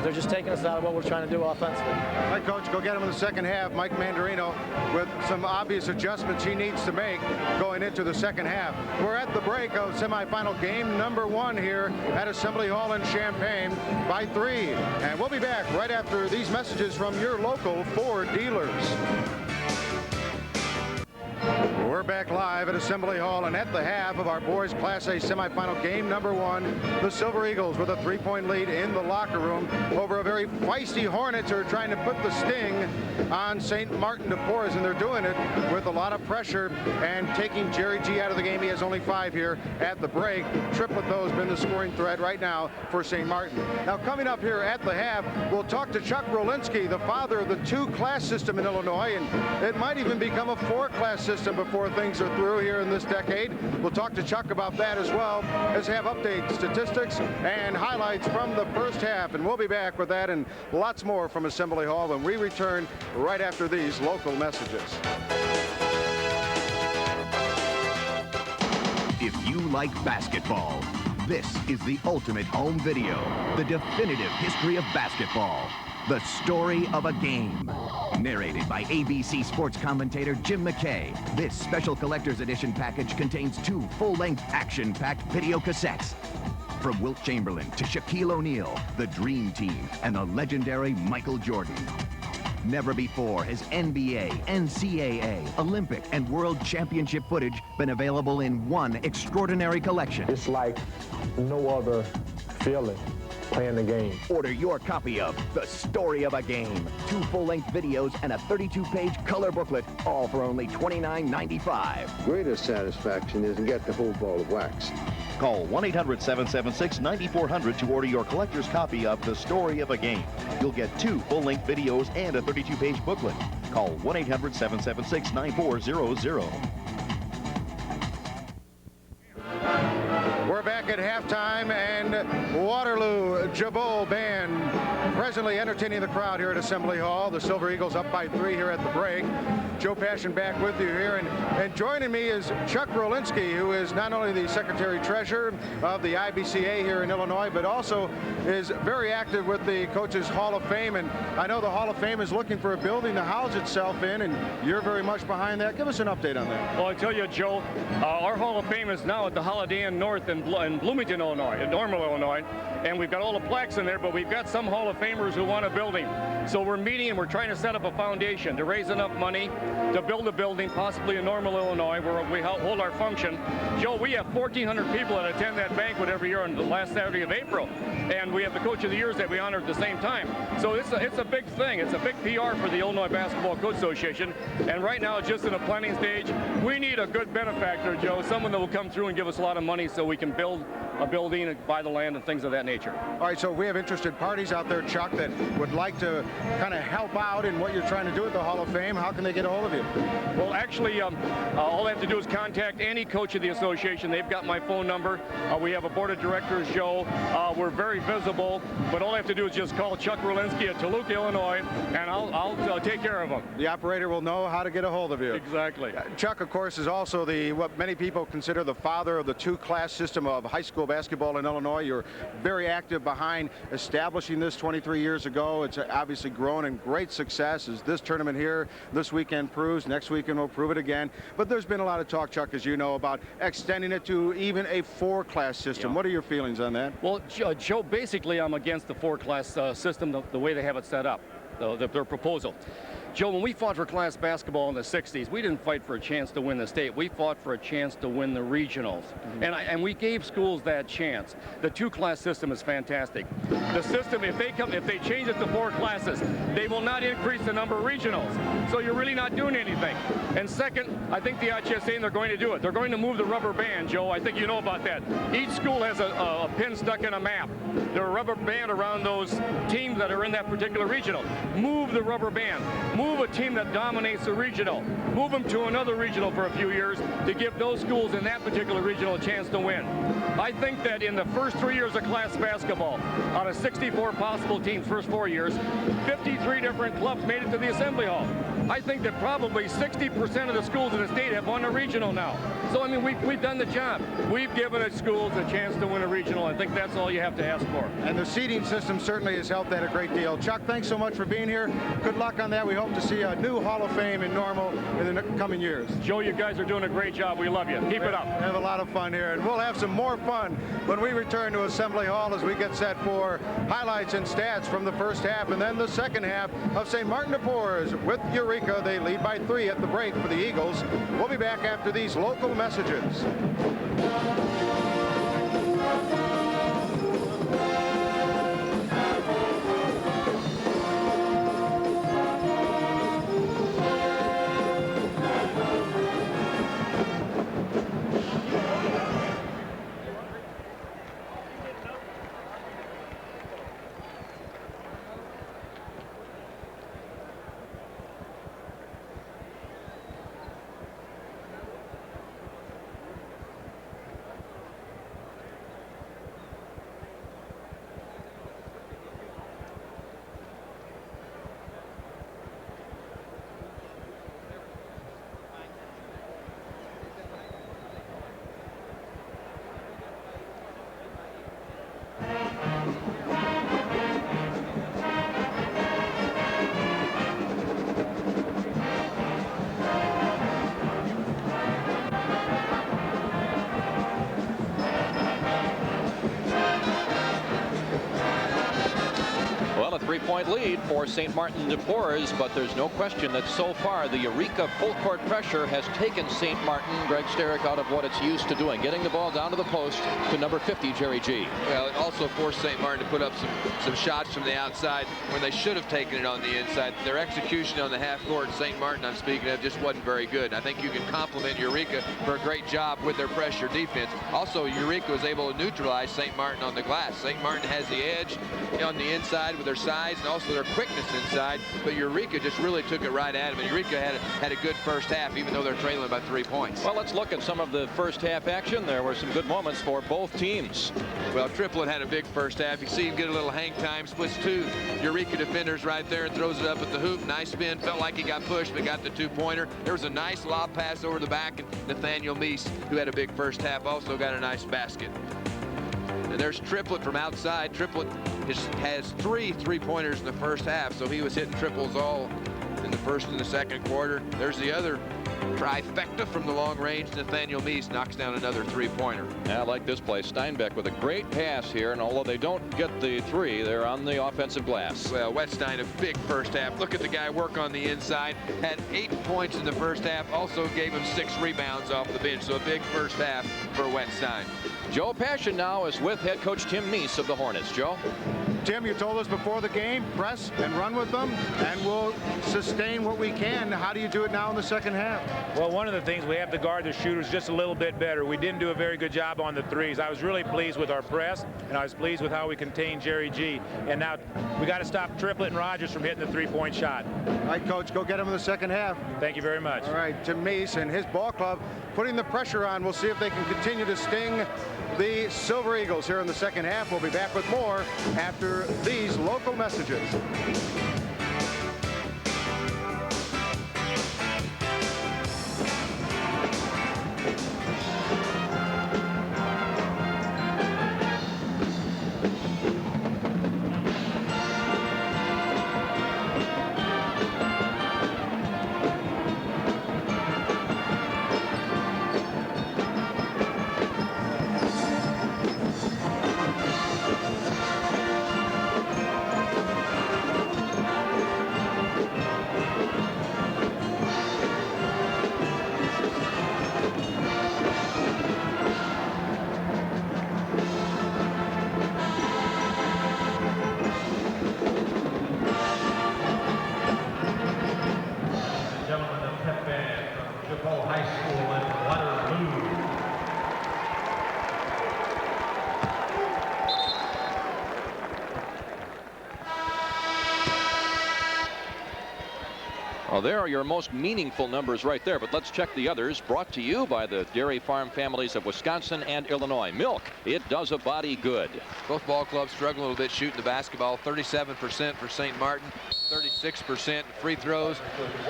They're just taking us out of what we're trying to do offensively. All right, Coach, go get him in the second half. Mike Mandarino with some obvious adjustments he needs to make going into the second half. We're at the break of semifinal game number 1 here at Assembly Hall in Champaign by 3. And we'll be back right after these messages from your local Ford dealers. We're back live at Assembly Hall, and at the half of our boys Class A semifinal game number 1, the Silver Eagles with a 3-point lead in the locker room over a very feisty Hornets who are trying to put the sting on St. Martin de Porres, and they're doing it with a lot of pressure and taking Jerry G out of the game. He has only 5 here at the break. Triplett, though, has been the scoring thread right now for St. Martin. Now, coming up here at the half, we'll talk to Chuck Rolinski, the father of the 2-class system in Illinois, and it might even become a 4-class system before things are through here in this decade. We'll talk to Chuck about that as well as have updates, statistics, and highlights from the first half. And we'll be back with that and lots more from Assembly Hall when we return right after these local messages. If you like basketball, this is the ultimate home video, the definitive history of basketball. The Story of a Game. Narrated by ABC sports commentator Jim McKay, this special collector's edition package contains 2 full-length action-packed video cassettes. From Wilt Chamberlain to Shaquille O'Neal, the Dream Team, and the legendary Michael Jordan. Never before has NBA, NCAA, Olympic, and World Championship footage been available in one extraordinary collection. It's like no other feeling playing the game. Order your copy of The Story of a Game. 2 full-length videos and a 32-page color booklet, all for only $29.95. Greatest satisfaction is to get the whole ball of wax. Call 1-800-776-9400 to order your collector's copy of The Story of a Game. You'll get 2 full-length videos and a 32-page booklet. Call 1-800-776-9400. We're back at halftime, and Waterloo Jabot Band presently entertaining the crowd here at Assembly Hall. The Silver Eagles up by 3 here at the break. Joe Passion back with you here, and joining me is Chuck Rolinski, who is not only the Secretary-Treasurer of the IBCA here in Illinois, but also is very active with the Coaches Hall of Fame. And I know the Hall of Fame is looking for a building to house itself in, and you're very much behind that. Give us an update on that. Well, I tell you, Joe, our Hall of Fame is now at the Holiday Inn North in Bloomington, Illinois, in Normal, Illinois, and we've got all the plaques in there, but we've got some Hall of Famers who want a building. So we're meeting and we're trying to set up a foundation to raise enough money to build a building, possibly in Normal, Illinois, where we hold our function. Joe, we have 1,400 people that attend that banquet every year on the last Saturday of April, and we have the Coach of the Years that we honor at the same time. So it's a big thing. It's a big PR for the Illinois Basketball Coach Association, and right now it's just in a planning stage. We need a good benefactor, Joe, someone that will come through and give us a lot of money so we can build a building and buy the land and things of that nature. All right, so we have interested parties out there, Chuck, that would like to kind of help out in what you're trying to do at the Hall of Fame. How can they get a hold of you? Well, actually, all they have to do is contact any coach of the association. They've got my phone number. We have a board of directors, Joe. We're very visible, but all they have to do is just call Chuck Rolinski at Toluca, Illinois, and I'll take care of them. The operator will know how to get a hold of you. Exactly. Chuck, of course, is also what many people consider the father of the 2-class system of high school basketball in Illinois. You're very active behind establishing this 23 years ago. It's obviously grown in great success, as this tournament here this weekend proves. Next weekend will prove it again. But there's been a lot of talk, Chuck, as you know, about extending it to even a 4-class system. Yeah. What are your feelings on that? Well, Joe, basically I'm against the 4-class system, the way they have it set up, their proposal. Joe, when we fought for class basketball in the 60s, we didn't fight for a chance to win the state. We fought for a chance to win the regionals. Mm-hmm. And we gave schools that chance. The 2-class system is fantastic. The system, if they change it to 4 classes, they will not increase the number of regionals. So you're really not doing anything. And second, I think the IHSA, and they're going to do it. They're going to move the rubber band, Joe. I think you know about that. Each school has a pin stuck in a map. There's a rubber band around those teams that are in that particular regional. Move the rubber band. Move a team that dominates the regional. Move them to another regional for a few years to give those schools in that particular regional a chance to win. I think that in the first 3 years of class basketball, out of 64 possible teams, first 4 years, 53 different clubs made it to the Assembly Hall. I think that probably 60% of the schools in the state have won a regional now. So, I mean, we've done the job. We've given the schools a chance to win a regional. I think that's all you have to ask for. And the seeding system certainly has helped that a great deal. Chuck, thanks so much for being here. Good luck on that. We hope to see a new Hall of Fame in Normal in the coming years. Joe, you guys are doing a great job. We love you. Keep it up. We have a lot of fun here, and we'll have some more fun when we return to Assembly Hall as we get set for highlights and stats from the first half and then the second half of St. Martin de Porres with Eureka. They lead by 3 at the break for the Eagles. We'll be back after these local messages. Three-point lead for St. Martin de Porres, but there's no question that so far the Eureka full court pressure has taken St. Martin, Greg Sterick, out of what it's used to doing, getting the ball down to the post to number 50, Jerry G. Well, it also forced St. Martin to put up some shots from the outside when they should have taken it on the inside. Their execution on the half court, St. Martin I'm speaking of, just wasn't very good. I think you can compliment Eureka for a great job with their pressure defense. Also, Eureka was able to neutralize St. Martin on the glass. St. Martin has the edge on the inside with their size and also their quickness inside, but Eureka just really took it right at him. And Eureka had a good first half, even though they're trailing by 3 points. Well, let's look at some of the first half action. There were some good moments for both teams. Well, Triplett had a big first half. You see him get a little hang time, splits 2 Eureka defenders right there and throws it up at the hoop. Nice spin, felt like he got pushed, but got the 2-pointer. There was a nice lob pass over the back, and Nathaniel Meese, who had a big first half, also got a nice basket. And there's Triplett from outside. Triplett has 3 3-pointers in the first half, so he was hitting triples all in the first and the second quarter. There's the other trifecta from the long range. Nathaniel Meese knocks down another 3-pointer. I like this play. Steinbeck with a great pass here, and although they don't get the 3, they're on the offensive glass. Well, Wettstein, a big first half. Look at the guy work on the inside. Had 8 points in the first half. Also gave him 6 rebounds off the bench. So a big first half for Wettstein. Joe Passion now is with head coach Tim Meese of the Hornets. Joe? Tim, you told us before the game, press and run with them, and we'll sustain what we can. How do you do it now in the second half? Well, one of the things, we have to guard the shooters just a little bit better. We didn't do a very good job on the threes. I was really pleased with our press, and I was pleased with how we contained Jerry G. And now we got to stop Triplett and Rogers from hitting the 3-point shot. All right, Coach, go get them in the second half. Thank you very much. All right, Tim Meese and his ball club putting the pressure on. We'll see if they can continue to sting the Silver Eagles here in the second half. We'll be back with more after these local messages. Well, there are your most meaningful numbers right there, but let's check the others. Brought to you by the dairy farm families of Wisconsin and Illinois. Milk, it does a body good. Both ball clubs struggle a little bit shooting the basketball. 37% for St. Martin, 36% free throws.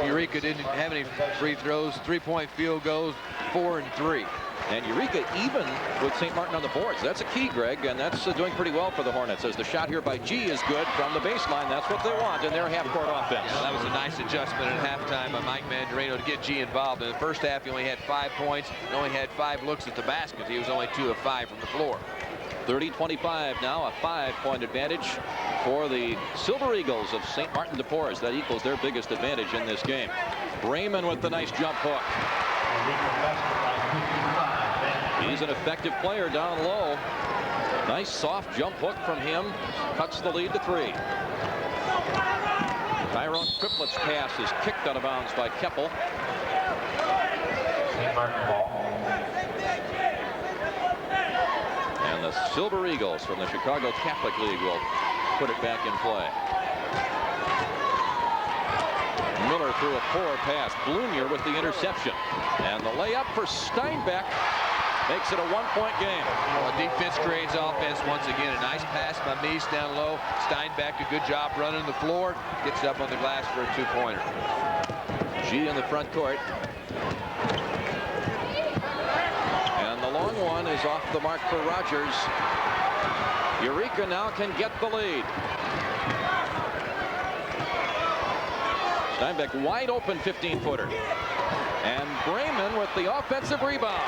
Eureka didn't have any free throws. 3-point field goals, 4 and 3. And Eureka even with St. Martin on the boards. That's a key, Greg, and that's doing pretty well for the Hornets, as the shot here by G is good from the baseline. That's what they want in their half-court offense. Yeah, that was a nice adjustment at halftime by Mike Mandarino to get G involved. In the first half, he only had 5 points and only had 5 looks at the basket. He was only 2 of 5 from the floor. 30-25 now, a 5-point advantage for the Silver Eagles of St. Martin de Porres. That equals their biggest advantage in this game. Brayman with the nice jump hook. He's an effective player down low. Nice soft jump hook from him. Cuts the lead to 3. Tyrone Triplett's pass is kicked out of bounds by Keppel. And the Silver Eagles from the Chicago Catholic League will put it back in play. Miller threw a poor pass. Blunier with the interception. And the layup for Steinbeck makes it a 1-point game. Well, defense creates offense once again. A nice pass by Meese down low. Steinbeck, a good job running the floor. Gets up on the glass for a 2-pointer. G in the front court. And the long one is off the mark for Rogers. Eureka now can get the lead. Steinbeck wide open 15-footer. And Brayman with the offensive rebound.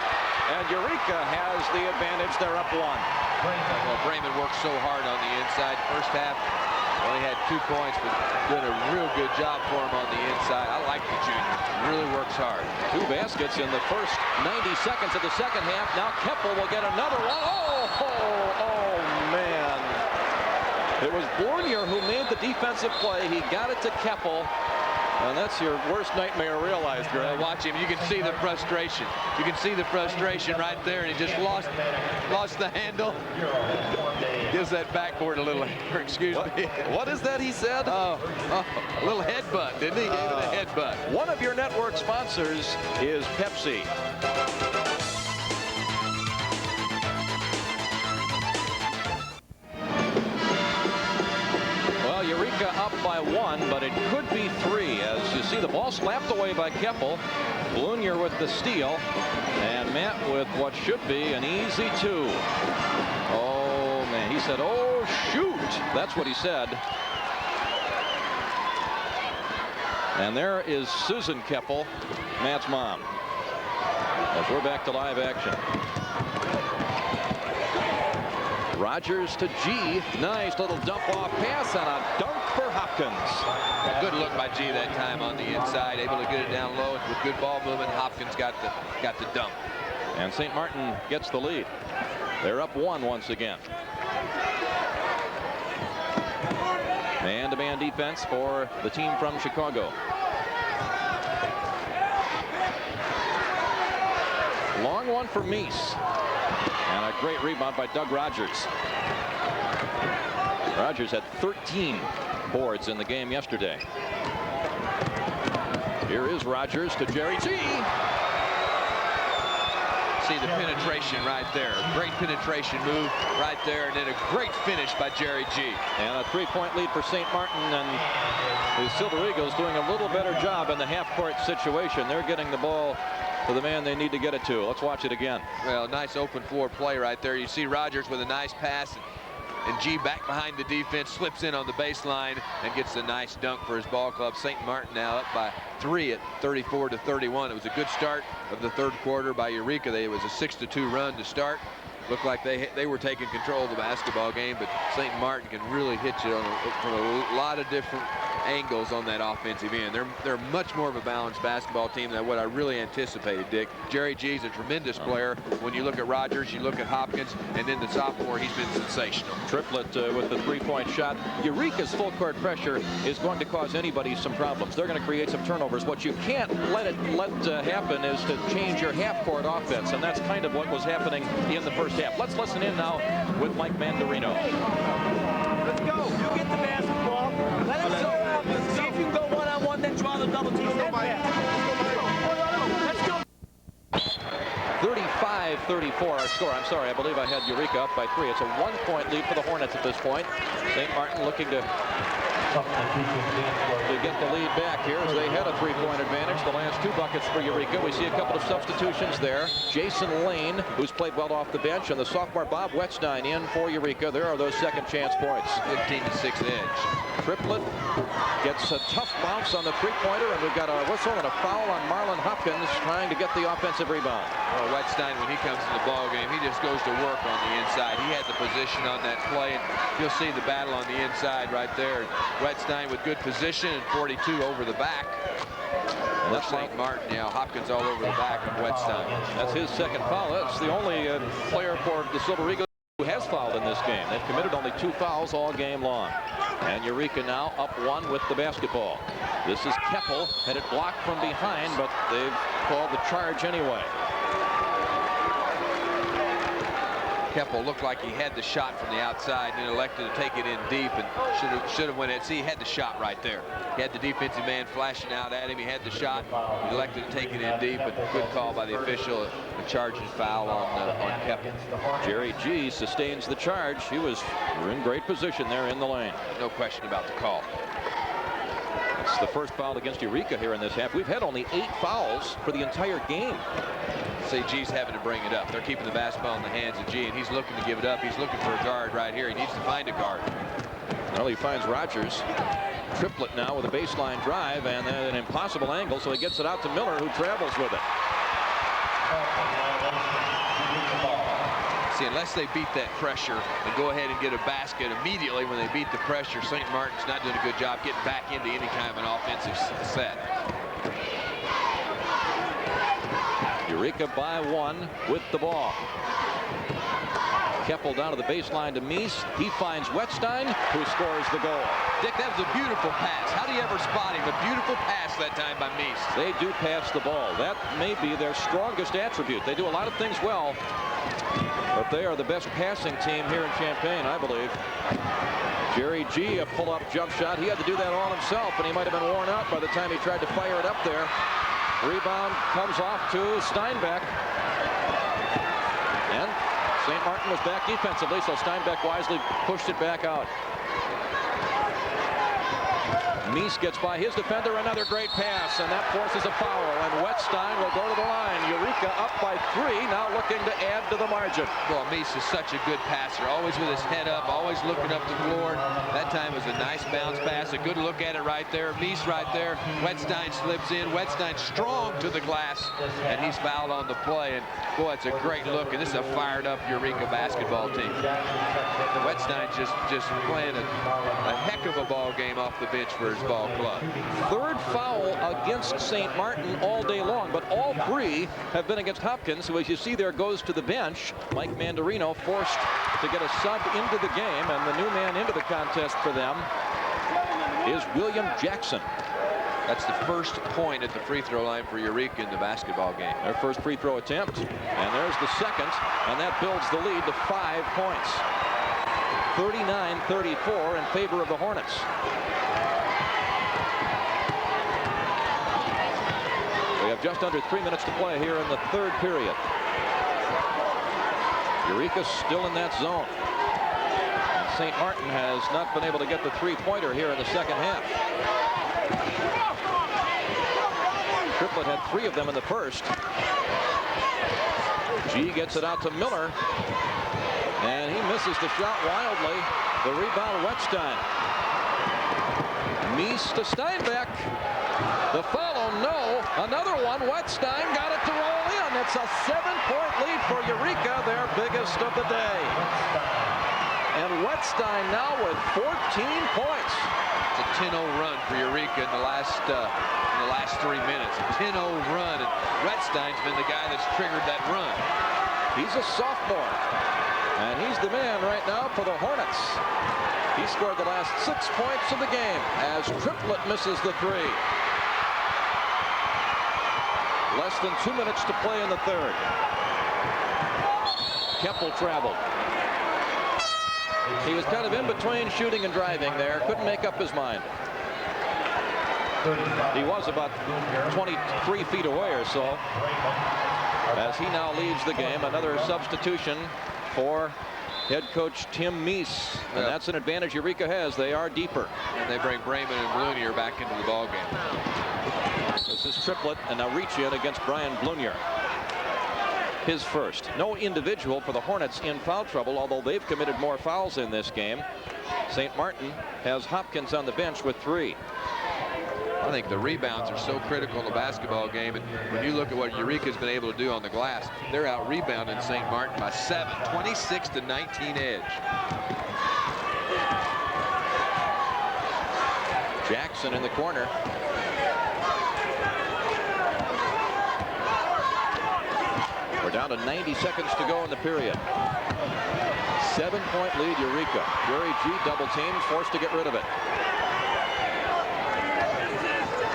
And Eureka has the advantage. They're up 1. Well, Brayman worked so hard on the inside. First half, only had 2 points, but doing a real good job for him on the inside. I like the junior. Really works hard. 2 baskets in the first 90 seconds of the second half. Now Keppel will get another one. Oh, man. It was Blunier who made the defensive play. He got it to Keppel. And that's your worst nightmare realized, Greg. Watch him. You can see the frustration. You can see the frustration right there, and he just lost the handle. Gives that backboard a little, excuse me. What is that he said? A little headbutt, didn't he? Gave it a headbutt. One of your network sponsors is Pepsi. Well, Eureka up by 1, but it could be 3 as you see the ball slapped away by Keppel. Blunier with the steal, and Matt with what should be an easy 2. Oh, man, he said, oh, shoot. That's what he said. And there is Susan Keppel, Matt's mom, as we're back to live action. Rogers to G. Nice little dump off pass and a dunk for Hopkins. Good look by G that time on the inside, able to get it down low with good ball movement. Hopkins got the dump. And St. Martin gets the lead. They're up 1 once again. Man-to-man defense for the team from Chicago. Long one for Meese. And a great rebound by Doug Rogers. Rogers had 13 boards in the game yesterday. Here is Rogers to Jerry G. See the penetration right there. Great penetration move right there, and then a great finish by Jerry G. And a 3-point lead for St. Martin, and the Silver Eagles doing a little better job in the half-court situation. They're getting the ball to the man they need to get it to. Let's watch it again. Well, nice open floor play right there. You see Rogers with a nice pass, and G back behind the defense, slips in on the baseline and gets a nice dunk for his ball club. St. Martin now up by 3 at 34-31. It was a good start of the third quarter by Eureka. It was a 6-2 run to start. Looked like they were taking control of the basketball game, but St. Martin can really hit you from a lot of different angles on that offensive end. They're much more of a balanced basketball team than what I really anticipated, Dick. Jerry G's a tremendous player. When you look at Rogers, you look at Hopkins, and then the sophomore, he's been sensational. Triplet with the 3-point shot. Eureka's full court pressure is going to cause anybody some problems. They're going to create some turnovers. What you can't let happen is to change your half-court offense, and that's kind of what was happening in the first half. Let's listen in now with Mike Mandarino. Let's go. You get the basketball. Let it go. See if you can go one-on-one, then draw the double team. Let's go. 35-34 our score. I'm sorry, I believe I had Eureka up by 3. It's a 1-point lead for the Hornets at this point. St. Martin looking to get the lead back here as they had a 3-point advantage. The last 2 buckets for Eureka. We see a couple of substitutions there. Jason Lane, who's played well off the bench, and the sophomore Bob Wettstein in for Eureka. There are those second chance points. 15-6 edge. Triplett gets a tough bounce on the 3-pointer, and we've got a whistle and a foul on Marlon Hopkins trying to get the offensive rebound. Well, Wettstein, when he comes in the ball game, he just goes to work on the inside. He had the position on that play, and you'll see the battle on the inside right there. Wettstein with good position and 42 over the back. That's St. Martin now. Hopkins all over the back of Wettstein. That's his second foul. That's the only player for the Silver Eagles who has fouled in this game. They've committed only 2 fouls all game long. And Eureka now up 1 with the basketball. This is Keppel, had it blocked from behind, but they've called the charge anyway. Keppel looked like he had the shot from the outside and elected to take it in deep, and should have went in. See, he had the shot right there. He had the defensive man flashing out at him. He had the shot. He elected to take it in deep, but good call by the official. A charging foul on Keppel. Jerry G sustains the charge. He was in great position there in the lane. No question about the call. It's the first foul against Eureka here in this half. We've had only 8 fouls for the entire game. Say G's having to bring it up. They're keeping the basketball in the hands of G, and he's looking to give it up. He's looking for a guard right here. He needs to find a guard. Well, he finds Rogers. Triplett now with a baseline drive and then an impossible angle, so he gets it out to Miller, who travels with it. See, unless they beat that pressure and go ahead and get a basket immediately when they beat the pressure, St. Martin's not doing a good job getting back into any kind of an offensive set. Eureka by 1 with the ball. Keppel down to the baseline to Meese. He finds Wettstein, who scores the goal. Dick, that was a beautiful pass. How do you ever spot him? A beautiful pass that time by Meese. They do pass the ball. That may be their strongest attribute. They do a lot of things well, But they are the best passing team here in Champaign, I believe. Jerry G, a pull-up jump shot. He had to do that all himself, and he might have been worn out by the time he tried to fire it up there. Rebound comes off to Steinbeck. And St. Martin was back defensively, so Steinbeck wisely pushed it back out. Mies gets by his defender, another great pass, and that forces a foul, and Wettstein will go to the line. Eureka up by 3, now looking to add to the margin. Well, Mies is such a good passer, always with his head up, always looking up the floor. That time was a nice bounce pass, a good look at it right there. Mies right there. Wettstein slips in. Wettstein strong to the glass, and he's fouled on the play. And boy, it's a great look, and this is a fired up Eureka basketball team. Wettstein just playing a heck of a ball game off the bench for his ball club. Third foul against St. Martin all day long, but all 3 have been against Hopkins, who, as you see there, goes to the bench. Mike Mandarino forced to get a sub into the game, and the new man into the contest for them is William Jackson. That's the first point at the free throw line for Eureka in the basketball game. Their first free throw attempt, and there's the second, and that builds the lead to 5 points. 39-34 in favor of the Hornets. We have just under 3 minutes to play here in the third period. Eureka still in that zone. And St. Martin has not been able to get the three-pointer here in the second half. Triplett had 3 of them in the first. G gets it out to Miller, and he misses the shot wildly. The rebound, Wettstein. Mies to Steinbeck. The follow, no. Another one. Wettstein got it to roll in. It's a 7-point lead for Eureka, their biggest of the day. And Wettstein now with 14 points. It's a 10-0 run for Eureka in the last 3 minutes. A 10-0 run, and Wettstein's been the guy that's triggered that run. He's a sophomore, and he's the man right now for the Hornets. He scored the last 6 points of the game as Triplett misses the 3. Less than 2 minutes to play in the third. Keppel traveled. He was kind of in between shooting and driving there. Couldn't make up his mind. He was about 23 feet away or so. As he now leads the game, another substitution for head coach Tim Mies. And that's an advantage Eureka has. They are deeper. And they bring Brayman and Blunier back into the ballgame. This is Triplett, and now reach in against Brian Blunier. His first. No individual for the Hornets in foul trouble, although they've committed more fouls in this game. St. Martin has Hopkins on the bench with 3. I think the rebounds are so critical in the basketball game, and when you look at what Eureka's been able to do on the glass, they're out rebounding St. Martin by 7, 26-19 edge. Jackson in the corner. We're down to 90 seconds to go in the period. 7-point lead, Eureka. Jerry G double teamed, forced to get rid of it.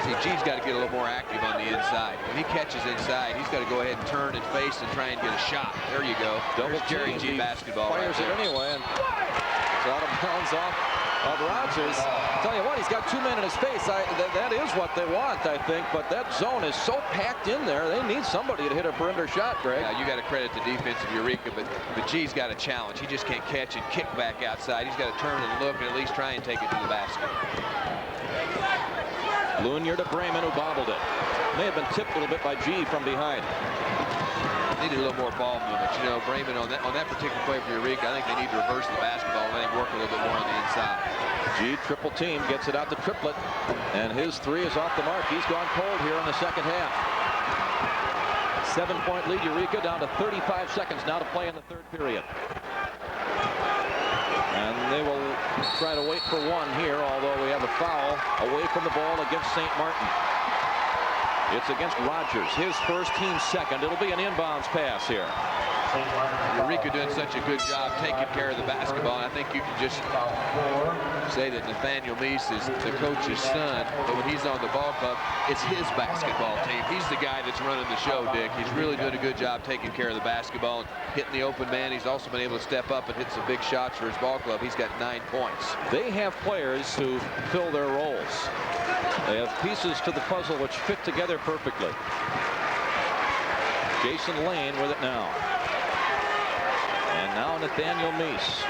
See, G's got to get a little more active on the inside. When he catches inside, he's got to go ahead and turn and face and try and get a shot. There you go. Double Jerry G basketball. Fires it anyway, and it's out of bounds off of Rogers. Tell you what, he's got 2 men in his face. That is what they want, I think, but that zone is so packed in there, they need somebody to hit a perimeter shot, Greg. Yeah, you got to credit the defense of Eureka, but G's got a challenge. He just can't catch and kick back outside. He's got to turn and look and at least try and take it to the basket. Blunier to Brayman, who bobbled it. May have been tipped a little bit by G from behind. Needed a little more ball movement. You know, Brayman on that particular play for Eureka, I think they need to reverse the basketball and let him work a little bit more on the inside. G triple team, gets it out to Triplett, and his 3 is off the mark. He's gone cold here in the second half. 7-point lead, Eureka, down to 35 seconds now to play in the third period. And they will try to wait for one here, although we have a foul away from the ball against St. Martin. It's against Rogers, his first, team second. It'll be an inbounds pass here. Eureka doing such a good job taking care of the basketball. And I think you can just say that Nathaniel Meese is the coach's son, but when he's on the ball club, it's his basketball team. He's the guy that's running the show, Dick. He's really doing a good job taking care of the basketball and hitting the open man. He's also been able to step up and hit some big shots for his ball club. He's got 9 points. They have players who fill their roles. They have pieces to the puzzle which fit together perfectly. Jason Lane with it now. And now Nathaniel Meese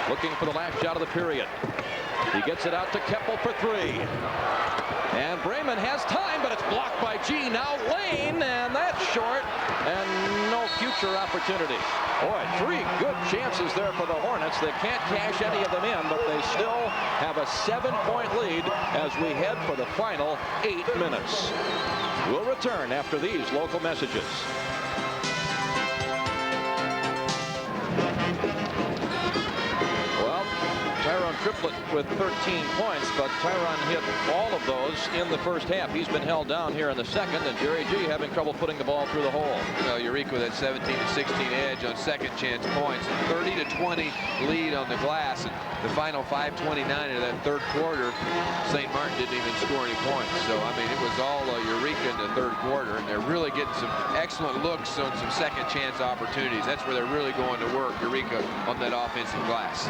looking for the last shot of the period. He gets it out to Keppel for 3. And Bremen has time, but it's blocked by G. Now Lane, and that's short, and no future opportunity. Boy, 3 good chances there for the Hornets. They can't cash any of them in, but they still have a 7-point lead as we head for the final 8 minutes. We'll return after these local messages. Tyron Triplett with 13 points, but Tyron hit all of those in the first half. He's been held down here in the second, and Jerry G having trouble putting the ball through the hole. You know, Eureka with that 17-16 edge on second chance points, 30-20 lead on the glass, and the final 5:29 into that third quarter, St. Martin didn't even score any points. So, I mean, it was all Eureka in the third quarter, and they're really getting some excellent looks on some second chance opportunities. That's where they're really going to work, Eureka, on that offensive glass.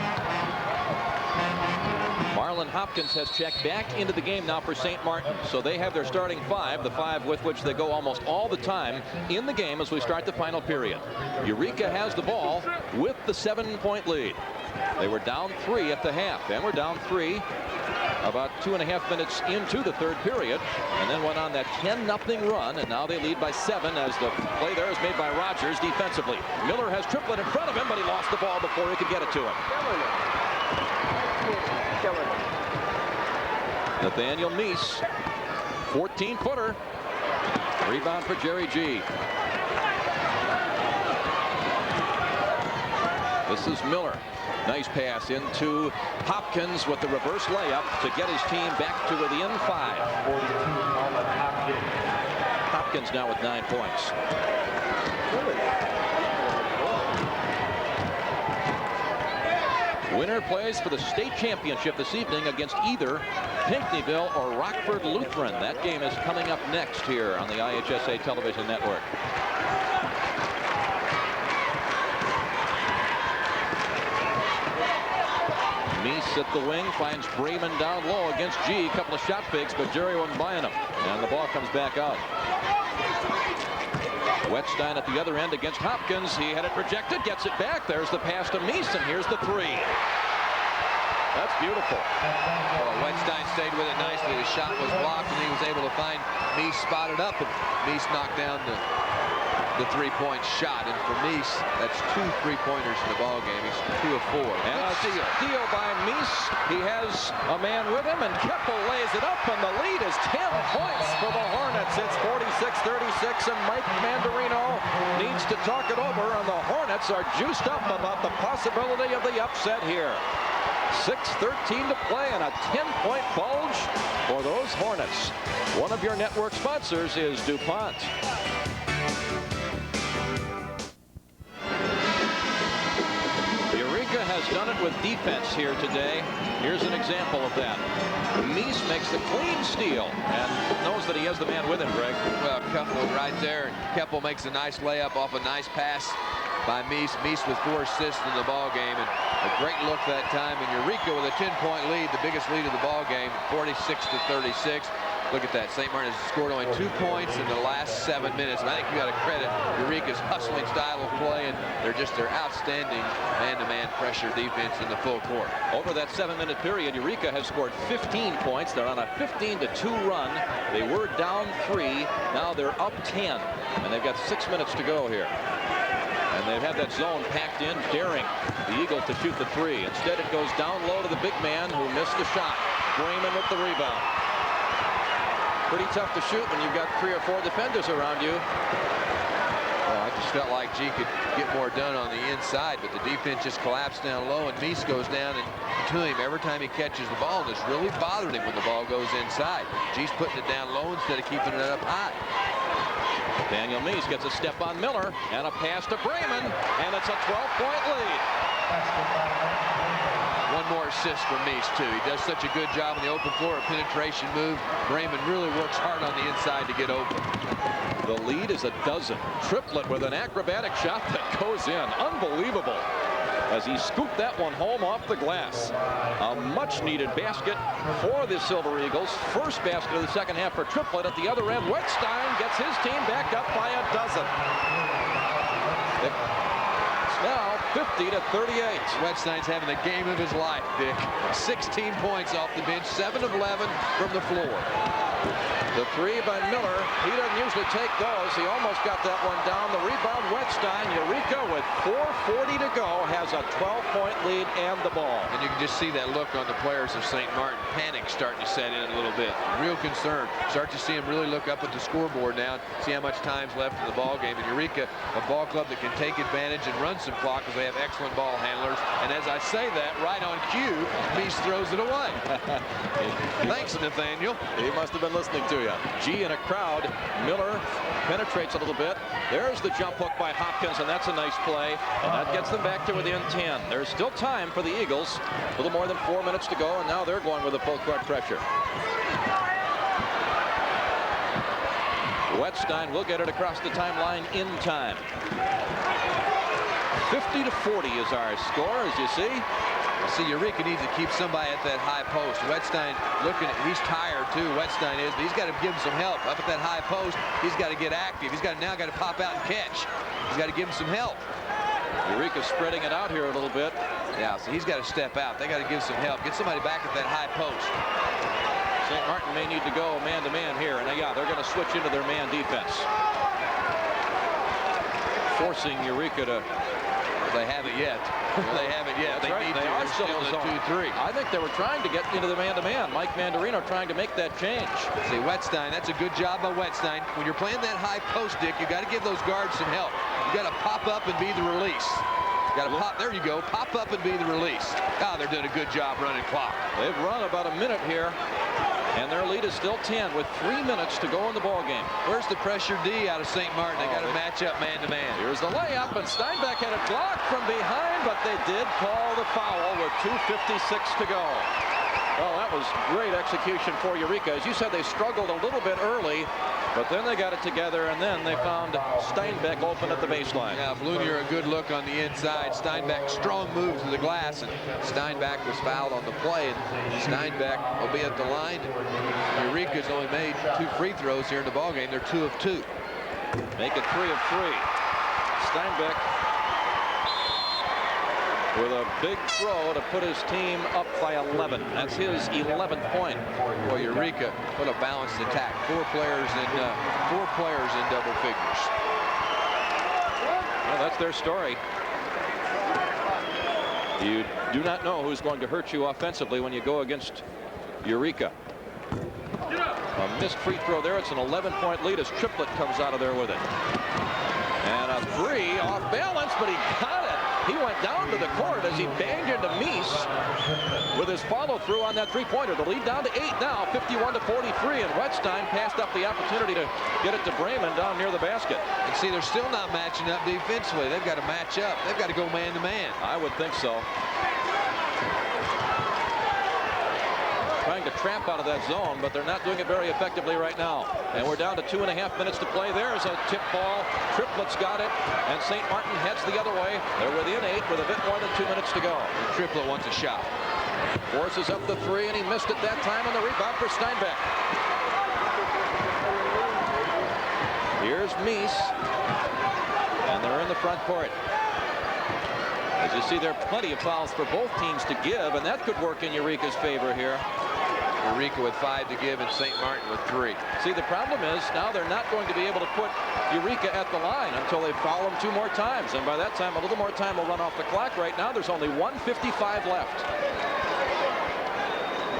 Marlon Hopkins has checked back into the game now for St. Martin. So they have their starting 5, the 5 with which they go almost all the time in the game as we start the final period. Eureka has the ball with the 7-point lead. They were down 3 at the half, and we're down 3 about 2.5 minutes into the third period, and then went on that 10-0 run, and now they lead by 7 as the play there is made by Rogers defensively. Miller has Triplett in front of him, but he lost the ball before he could get it to him. Nathaniel Meese, 14-footer. Rebound for Jerry G. This is Miller. Nice pass into Hopkins with the reverse layup to get his team back to within 5. Hopkins now with 9 points. Winner plays for the state championship this evening against either Pinckneyville or Rockford Lutheran. That game is coming up next here on the IHSA television network. Meese at the wing finds Bremen down low against G. A couple of shot fakes, but Jerry wasn't buying them. And the ball comes back out. Wetstein at the other end against Hopkins. He had it rejected, gets it back. There's the pass to Meese, and here's the 3. That's beautiful. Well, Wetstein stayed with it nicely. The shot was blocked, and he was able to find Meese spotted up, and Meese knocked down the 3-point shot. And for Meese, that's 2 3-pointers in the ball game. He's 2 of 4. And a steal by Meese. He has a man with him, and Keppel lays it up, and the lead is 10 points for the Hornets. It's 46-36, and Mike Mandarino needs to talk it over, and the Hornets are juiced up about the possibility of the upset here. 6:13 to play, and a 10-point bulge for those Hornets. One of your network sponsors is DuPont. Eureka has done it with defense here today. Here's an example of that. Meese makes the clean steal and knows that he has the man with him, Greg. Well, Keppel right there. Keppel makes a nice layup off a nice pass by Meese. Meese with 4 assists in the ball game, and a great look that time. And Eureka with a 10-point lead, the biggest lead of the ball game, 46-36. Look at that. St. Martin has scored only 2 points in the last 7 minutes. And I think you got to credit Eureka's hustling style of play, and their outstanding man-to-man pressure defense in the full court. Over that 7-minute period, Eureka has scored 15 points. They're on a 15-2 run. They were down 3. Now they're up 10. And they've got 6 minutes to go here. And they've had that zone packed in, daring the Eagle to shoot the 3. Instead, it goes down low to the big man who missed the shot. Bremen with the rebound. Pretty tough to shoot when you've got 3 or 4 defenders around you. Well, I just felt like G could get more done on the inside, but the defense just collapsed down low, and Meese goes down and to him every time he catches the ball, and it's really bothered him when the ball goes inside. G's putting it down low instead of keeping it up high. Daniel Meese gets a step on Miller and a pass to Bremen, and it's a 12-point lead. One more assist from Meese, too. He does such a good job on the open floor, a penetration move. Bremen really works hard on the inside to get open. The lead is a dozen. Triplett with an acrobatic shot that goes in. Unbelievable. As he scooped that one home off the glass. A much-needed basket for the Silver Eagles. First basket of the second half for Triplett. At the other end, Wettstein gets his team back up by a dozen. It's now 50-38. Wettstein's having the game of his life, Dick. 16 points off the bench, 7 of 11 from the floor. The three by Miller. He doesn't usually take those. He almost got that one down. The rebound, Wettstein. Eureka with 4:40 to go has a 12-point lead and the ball. And you can just see that look on the players of St. Martin. Panic starting to set in a little bit. Real concern. Start to see them really look up at the scoreboard now, see how much time's left in the ball game. And Eureka, a ball club that can take advantage and run some clock because they have excellent ball handlers. And as I say that, right on cue, Meese throws it away. Thanks, Nathaniel. He must have been listening to you. G in a crowd. Miller penetrates a little bit. There's the jump hook by Hopkins, and that's a nice play. And that gets them back to within 10. There's still time for the Eagles. A little more than 4 minutes to go, and now they're going with a full court pressure. Wettstein will get it across the timeline in time. 50-40 is our score, as you see. See, Eureka needs to keep somebody at that high post. Wettstein looking at, he's tired too, Wettstein is, but he's got to give him some help. Up at that high post, he's got to get active. He's now got to pop out and catch. He's got to give him some help. Eureka spreading it out here a little bit. Yeah, so he's got to step out. They got to give some help. Get somebody back at that high post. St. Martin may need to go man-to-man here, and yeah, they're going to switch into their man defense. Forcing Eureka to... They haven't yet. They haven't yet. They need to. They are still in the 2-3. I think they were trying to get into the man-to-man. Mike Mandarino trying to make that change. See, Wettstein, that's a good job by Wettstein. When you're playing that high post, Dick, you got to give those guards some help. You got to pop up and be the release. Got to pop. There you go. Pop up and be the release. Ah, they're doing a good job running clock. They've run about a minute here. And their lead is still 10 with 3 minutes to go in the ball game. Where's the pressure D out of St. Martin? They got to match up man-to-man. Here's the layup, and Steinbeck had it blocked from behind, but they did call the foul with 2:56 to go. Well, that was great execution for Eureka. As you said, they struggled a little bit early, but then they got it together, and then they found Steinbeck open at the baseline. Yeah, Blunier a good look on the inside. Steinbeck, strong move to the glass, and Steinbeck was fouled on the play, and Steinbeck will be at the line. Eureka's only made 2 free throws here in the ballgame. They're 2 of 2. Make it 3 of 3. Steinbeck with a big throw to put his team up by 11. That's his 11th point. Boy, Eureka, what a balanced attack. 4 players in double figures. Well, that's their story. You do not know who's going to hurt you offensively when you go against Eureka. A missed free throw there. It's an 11-point lead as Triplett comes out of there with it. And a 3 off balance, but he got it. He went down to the court as he banged into Meese with his follow-through on that three-pointer. The lead down to 8 now, 51-43, and Wettstein passed up the opportunity to get it to Bremen down near the basket. And see, they're still not matching up defensively. They've got to match up. They've got to go man-to-man. I would think so. Trying to trap out of that zone, but they're not doing it very effectively right now. And we're down to 2.5 minutes to play. There's a tip ball. Triplett's got it, and St. Martin heads the other way. They're within 8 with a bit more than 2 minutes to go. And Triplett wants a shot. Forces up the 3, and he missed it that time on the rebound for Steinbeck. Here's Meese, and they're in the front court. As you see, there are plenty of fouls for both teams to give, and that could work in Eureka's favor here. Eureka with 5 to give and St. Martin with 3. See, the problem is now they're not going to be able to put Eureka at the line until they foul them 2 more times. And by that time, a little more time will run off the clock. Right now, there's only 1:55 left.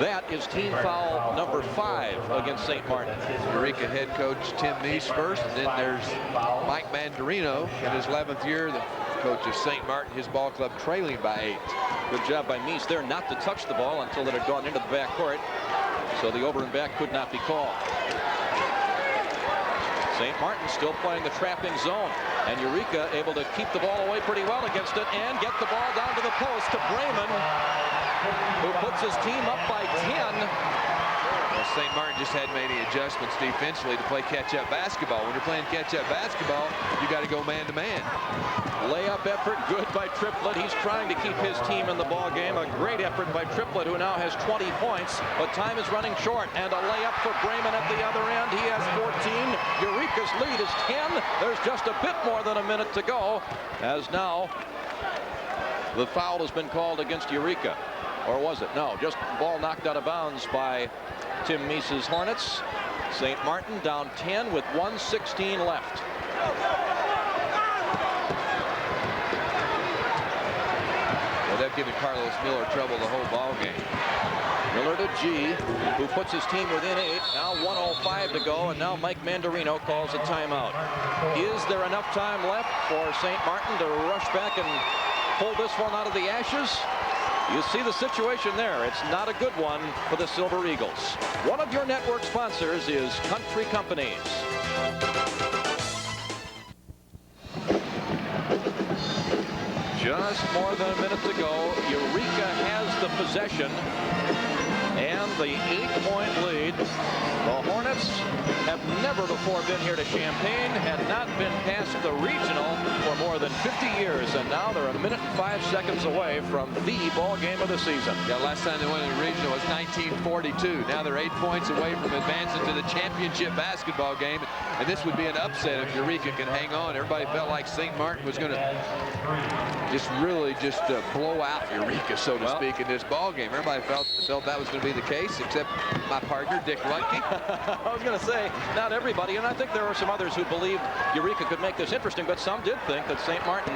That is team foul number 5 against St. Martin. Eureka head coach Tim Meese first, and then there's Mike Mandarino in his 11th year, the coach of St. Martin, his ball club trailing by 8. Good job by Meese there not to touch the ball until it had gone into the backcourt. So the over and back could not be called. St. Martin still playing the trapping zone, and Eureka able to keep the ball away pretty well against it and get the ball down to the post to Brayman, who puts his team up by 10. Well, St. Martin just hadn't made any adjustments defensively to play catch-up basketball. When you're playing catch-up basketball, you got to go man-to-man. Layup effort, good by Triplett. He's trying to keep his team in the ball game. A great effort by Triplett, who now has 20 points, but time is running short. And a layup for Brayman at the other end. He has 14. Eureka's lead is 10. There's just a bit more than a minute to go, as now the foul has been called against Eureka. Or was it? No, just ball knocked out of bounds by Tim Meese's Hornets. St. Martin down 10 with 1:16 left. Well, they've given Carlos Miller trouble the whole ball game. Miller to G, who puts his team within 8. Now 1:05 to go, and now Mike Mandarino calls a timeout. Is there enough time left for St. Martin to rush back and pull this one out of the ashes? You see the situation there. It's not a good one for the Silver Eagles. One of your network sponsors is Country Companies. Just more than a minute to go. Eureka has the possession and the 8-point lead. The Hornets have never before been here to Champaign, had not been past the regional for more than 50 years, and now they're a minute and 5 seconds away from the ball game of the season. Yeah, last time they won in the regional was 1942. Now they're 8 points away from advancing to the championship basketball game, and this would be an upset if Eureka can hang on. Everybody felt like St. Martin was going to really blow out Eureka, so to speak, in this ball game. Everybody felt that was going to be the case, except my partner, Dick Lutkey. I was going to say, not everybody, and I think there were some others who believed Eureka could make this interesting, but some did think that St. Martin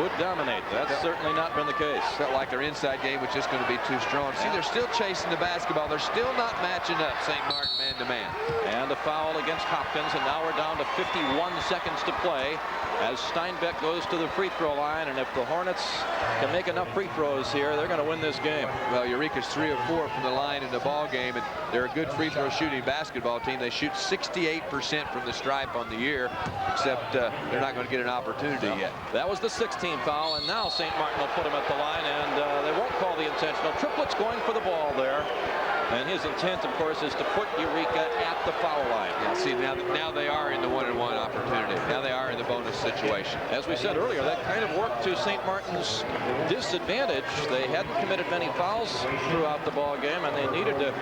would dominate. That's certainly not been the case. Felt like their inside game was just going to be too strong. See, they're still chasing the basketball. They're still not matching up St. Martin man-to-man. And a foul against Hopkins, and now we're down to 51 seconds to play as Steinbeck goes to the free throw line, and if the Hornets can make enough free throws here, they're going to win this game. Well, Eureka's 3 of 4 from the line in the ball game, and they're a good free throw shooting basketball team. They shoot 68% from the stripe on the year, except they're not going to get an opportunity yet. That was the 16th foul, and now St. Martin will put him at the line, and they won't call the intentional. Triplett's going for the ball there. And his intent, of course, is to put Eureka at the foul line. Yeah, see, now they are in the one-on-one opportunity. Now they are in the bonus situation. As we said earlier, that kind of worked to St. Martin's disadvantage. They hadn't committed many fouls throughout the ball game, and they needed to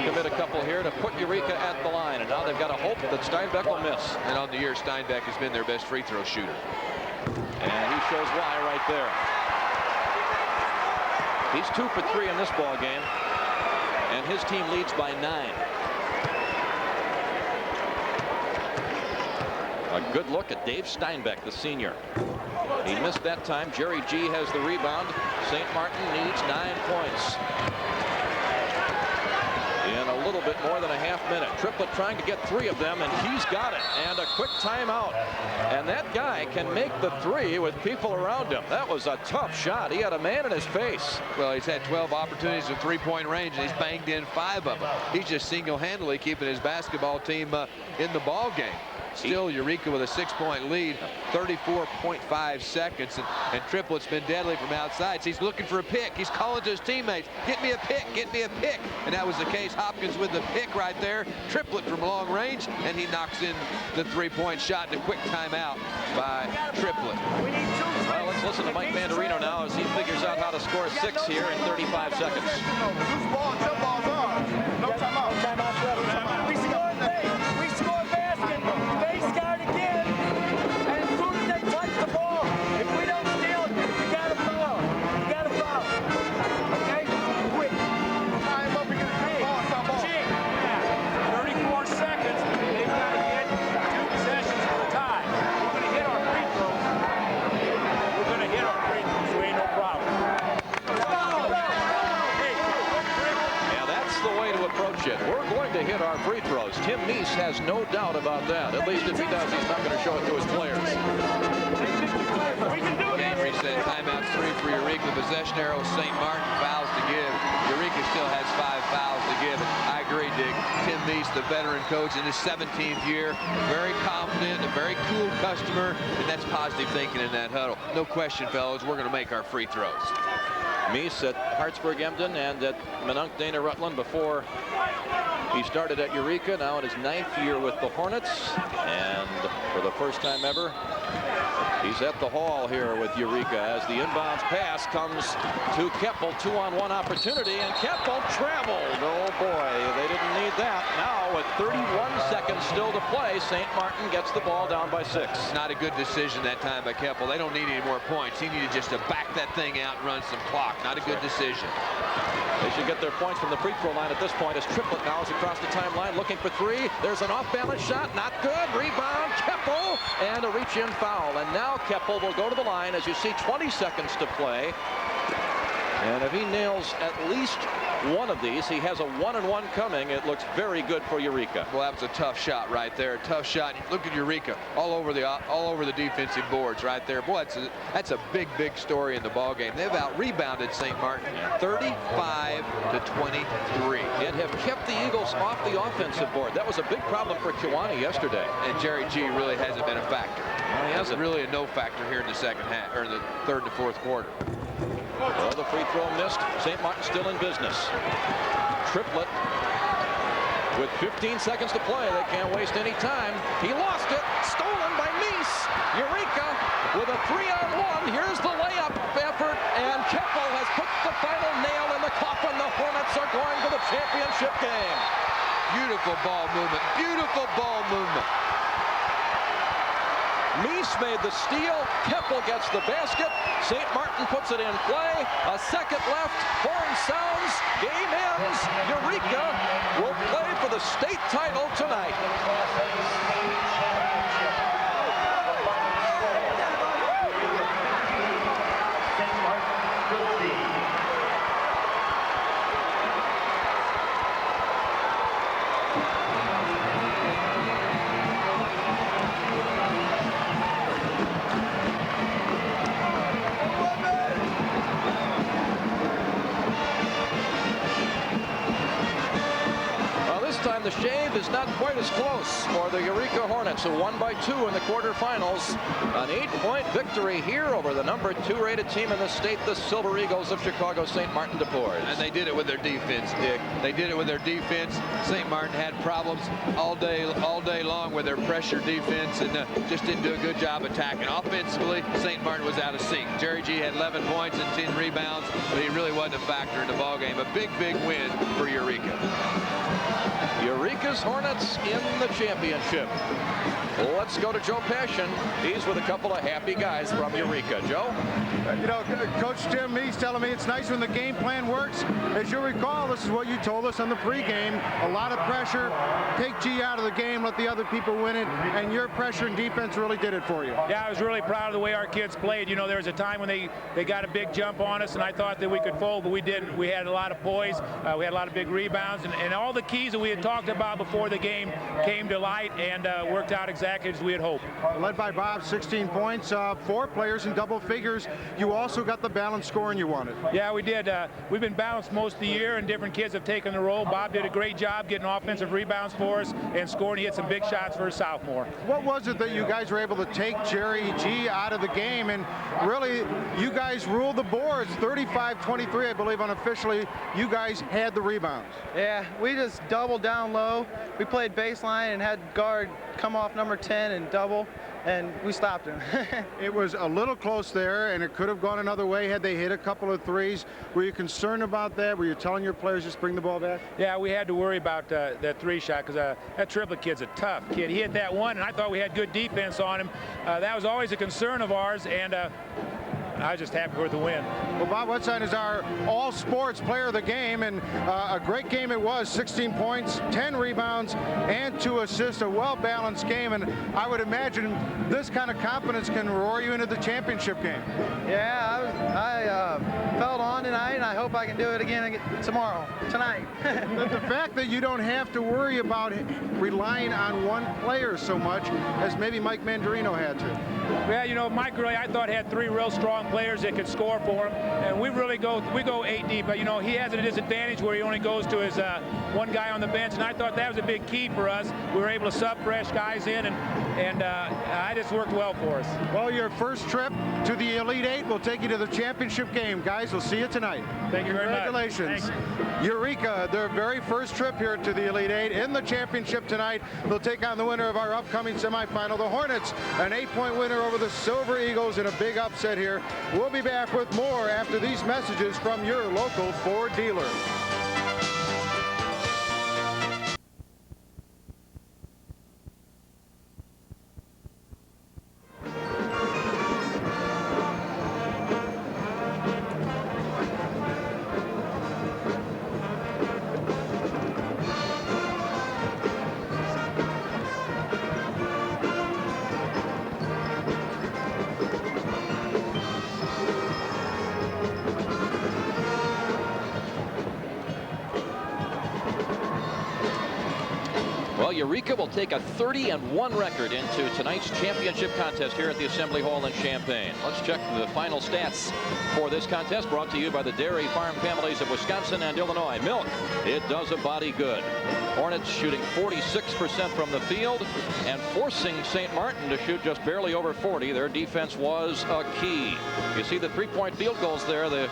commit a couple here to put Eureka at the line. And now they've got to hope that Steinbeck will miss. And on the year, Steinbeck has been their best free throw shooter. And he shows why right there. He's 2 for 3 in this ball game, and his team leads by 9. A good look at Dave Steinbeck, the senior. He missed that time. Jerry G has the rebound. St. Martin needs 9 points in a little bit more than a half minute. Triplett trying to get 3 of them, and he's got it. And a quick timeout. And that guy can make the 3 with people around him. That was a tough shot. He had a man in his face. Well, he's had 12 opportunities at three-point range, and he's banged in 5 of them. He's just single-handedly keeping his basketball team in the ball game. Still, Eureka with a 6-point lead, 34.5 seconds, and Triplett's been deadly from outside. So he's looking for a pick. He's calling to his teammates, get me a pick, get me a pick. And that was the case. Hopkins with the pick right there. Triplett from long range, and he knocks in the 3-point shot in a quick timeout by Triplett. Well, let's listen to Mike Mandarino now as he figures out how to score 6 here in 35 seconds. Loose ball, jump balls on. No timeout. No timeout. We scored base. We scored basket. Base guard again. And as soon as they touch the ball, if we don't steal it, you got to foul. You got to foul. Okay? Quick. Time up. We're going to take ball. 34 seconds. They've got to get 2 possessions for a tie. We're going to hit our free throws. We're going to hit our free throws, so ain't no problem. The way to approach it. We're going to hit our free throws. Tim Meese has no doubt about that. At least if he does, he's not going to show it to his players. Game reset. Timeout 3 for Eureka. Possession arrow. St. Martin fouls to give. Eureka Eureka still has 5 fouls to give. I agree, Dick. Tim Meese, the veteran coach in his 17th year, very confident, a very cool customer, and that's positive thinking in that huddle. No question, fellas, we're going to make our free throws. Meese at Hartsburg-Emden and at Monongahela Rutland before he started at Eureka, now in his 9th year with the Hornets, and for the first time ever, he's at the Hall here with Eureka as the inbounds pass comes to Keppel. 2-on-1 opportunity, and Keppel traveled. Oh boy, they didn't need that. Now with 31 seconds still to play, St. Martin gets the ball down by 6. Not a good decision that time by Keppel. They don't need any more points. He needed just to back that thing out and run some clock. Not a good decision. They should get their points from the free throw line at this point as Triplett now is across the timeline looking for 3. There's an off-balance shot, not good. Rebound, Keppel, and a reach-in foul. And now Keppel will go to the line as you see 20 seconds to play. And if he nails at least one of these, he has a 1-and-1 coming. It looks very good for Eureka. Well, that was a tough shot right there. Tough shot. Look at Eureka all over the defensive boards right there. Boy, that's a big story in the ball game. They've out-rebounded St. Martin 35-23. And have kept the Eagles off the offensive board. That was a big problem for Kiwani yesterday. And Jerry G really hasn't been a factor. Well, he hasn't. Really a no factor here in the second half, or in the third and fourth quarter. Well, the free throw missed. St. Martin still in business. Triplett with 15 seconds to play. They can't waste any time. He lost it. Stolen by Meese. Eureka with a 3-on-1. Here's the layup effort, and Keppel has put the final nail in the coffin. The Hornets are going to the championship game. Beautiful ball movement. Beautiful ball movement. Meese made the steal. Keppel gets the basket. St. Martin puts it in play. A second left. Horn sounds. Game ends. Eureka will play for the state title tonight. The shave is not quite as close for the Eureka Hornets, who won by 2 in the quarterfinals. An 8-point victory here over the number 2 rated team in the state, the Silver Eagles of Chicago, St. Martin de Porres. And they did it with their defense, Dick. They did it with their defense. St. Martin had problems all day long with their pressure defense, and just didn't do a good job attacking. Offensively, St. Martin was out of sync. Jerry G had 11 points and 10 rebounds, but he really wasn't a factor in the ballgame. A big win for Eureka. Eureka's Hornets in the championship. Let's go to Joe Passion. He's with a couple of happy guys from Eureka. Joe? You know, Coach Tim Meese telling me it's nice when the game plan works. As you recall, this is what you told us on the pregame. A lot of pressure. Take G out of the game, let the other people win it, and your pressure and defense really did it for you. Yeah, I was really proud of the way our kids played. You know, there was a time when they got a big jump on us, and I thought that we could fold, but we didn't. We had a lot of poise. We had a lot of big rebounds, and all the keys that we had talked about before the game came to light and worked out exactly as we had hoped. Led by Bob, 16 points, 4 players in double figures. You also got the balanced scoring you wanted. Yeah, we did. We've been balanced most of the year, and different kids have taken the role. Bob did a great job getting offensive rebounds for us and scoring. He hit some big shots for a sophomore. What was it that you guys were able to take Jerry G out of the game, and really you guys ruled the boards? 35-23, I believe unofficially. You guys had the rebounds. Yeah, we just doubled down low. We played baseline and had guard come off number 10 and double, and we stopped him. It was a little close there, and it could have gone another way had they hit a couple of threes. Were you concerned about that? Were you telling your players just bring the ball back? Yeah, we had to worry about that 3 shot because that Triplett kid's a tough kid. He hit that one, and I thought we had good defense on him. That was always a concern of ours, and I was just happy with the win. Well, Bob Wetstein is our all-sports player of the game, and a great game it was. 16 points, 10 rebounds, and 2 assists. A well-balanced game, and I would imagine this kind of confidence can roar you into the championship game. Yeah, felt on tonight, and I hope I can do it again tonight. The fact that you don't have to worry about relying on one player so much as maybe Mike Mandarino had to. Yeah, you know, Mike really, I thought, had 3 real strong players that could score for him, and we go 8 deep. But you know, he has a disadvantage where he only goes to his one guy on the bench, and I thought that was a big key for us. We were able to sub fresh guys in, and I just worked well for us. Well, your first trip to the Elite Eight will take you to the championship game, guys. We'll see you tonight. Thank you very much. Congratulations. Eureka, their very first trip here to the Elite Eight in the championship tonight. They'll take on the winner of our upcoming semifinal, the Hornets, an 8-point winner over the Silver Eagles in a big upset here. We'll be back with more after these messages from your local Ford dealer. Well, Eureka will take a 30-1 record into tonight's championship contest here at the Assembly Hall in Champaign. Let's check the final stats for this contest, brought to you by the dairy farm families of Wisconsin and Illinois. Milk, it does a body good. Hornets shooting 46% from the field and forcing St. Martin to shoot just barely over 40. Their defense was a key. You see the 3-point field goals there. The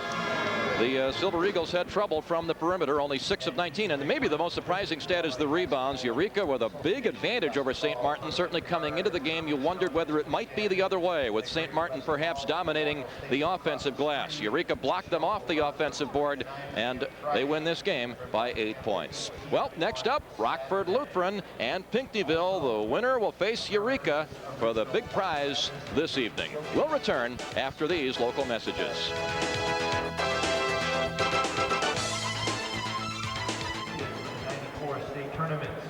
Silver Eagles had trouble from the perimeter, only 6 of 19. And maybe the most surprising stat is the rebounds. Eureka with a big advantage over St. Martin. Certainly coming into the game, you wondered whether it might be the other way, with St. Martin perhaps dominating the offensive glass. Eureka blocked them off the offensive board, and they win this game by 8 points. Well, next up, Rockford Lutheran and Pinckneyville. The winner will face Eureka for the big prize this evening. We'll return after these local messages. Tournaments.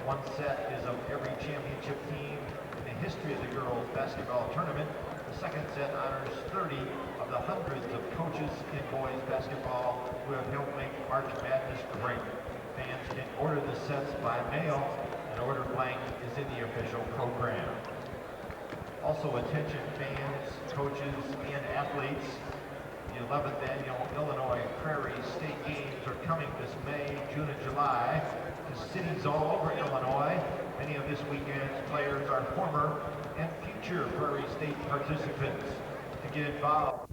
One set is of every championship team in the history of the girls basketball tournament. The second set honors 30 of the hundreds of coaches in boys basketball who have helped make March Madness great. Fans can order the sets by mail. An order blank is in the official program. Also, attention fans, coaches, and athletes. The 11th annual Illinois Prairie State Games are coming this May, June, and July to cities all over Illinois. Many of this weekend's players are former and future Prairie State participants. To get involved,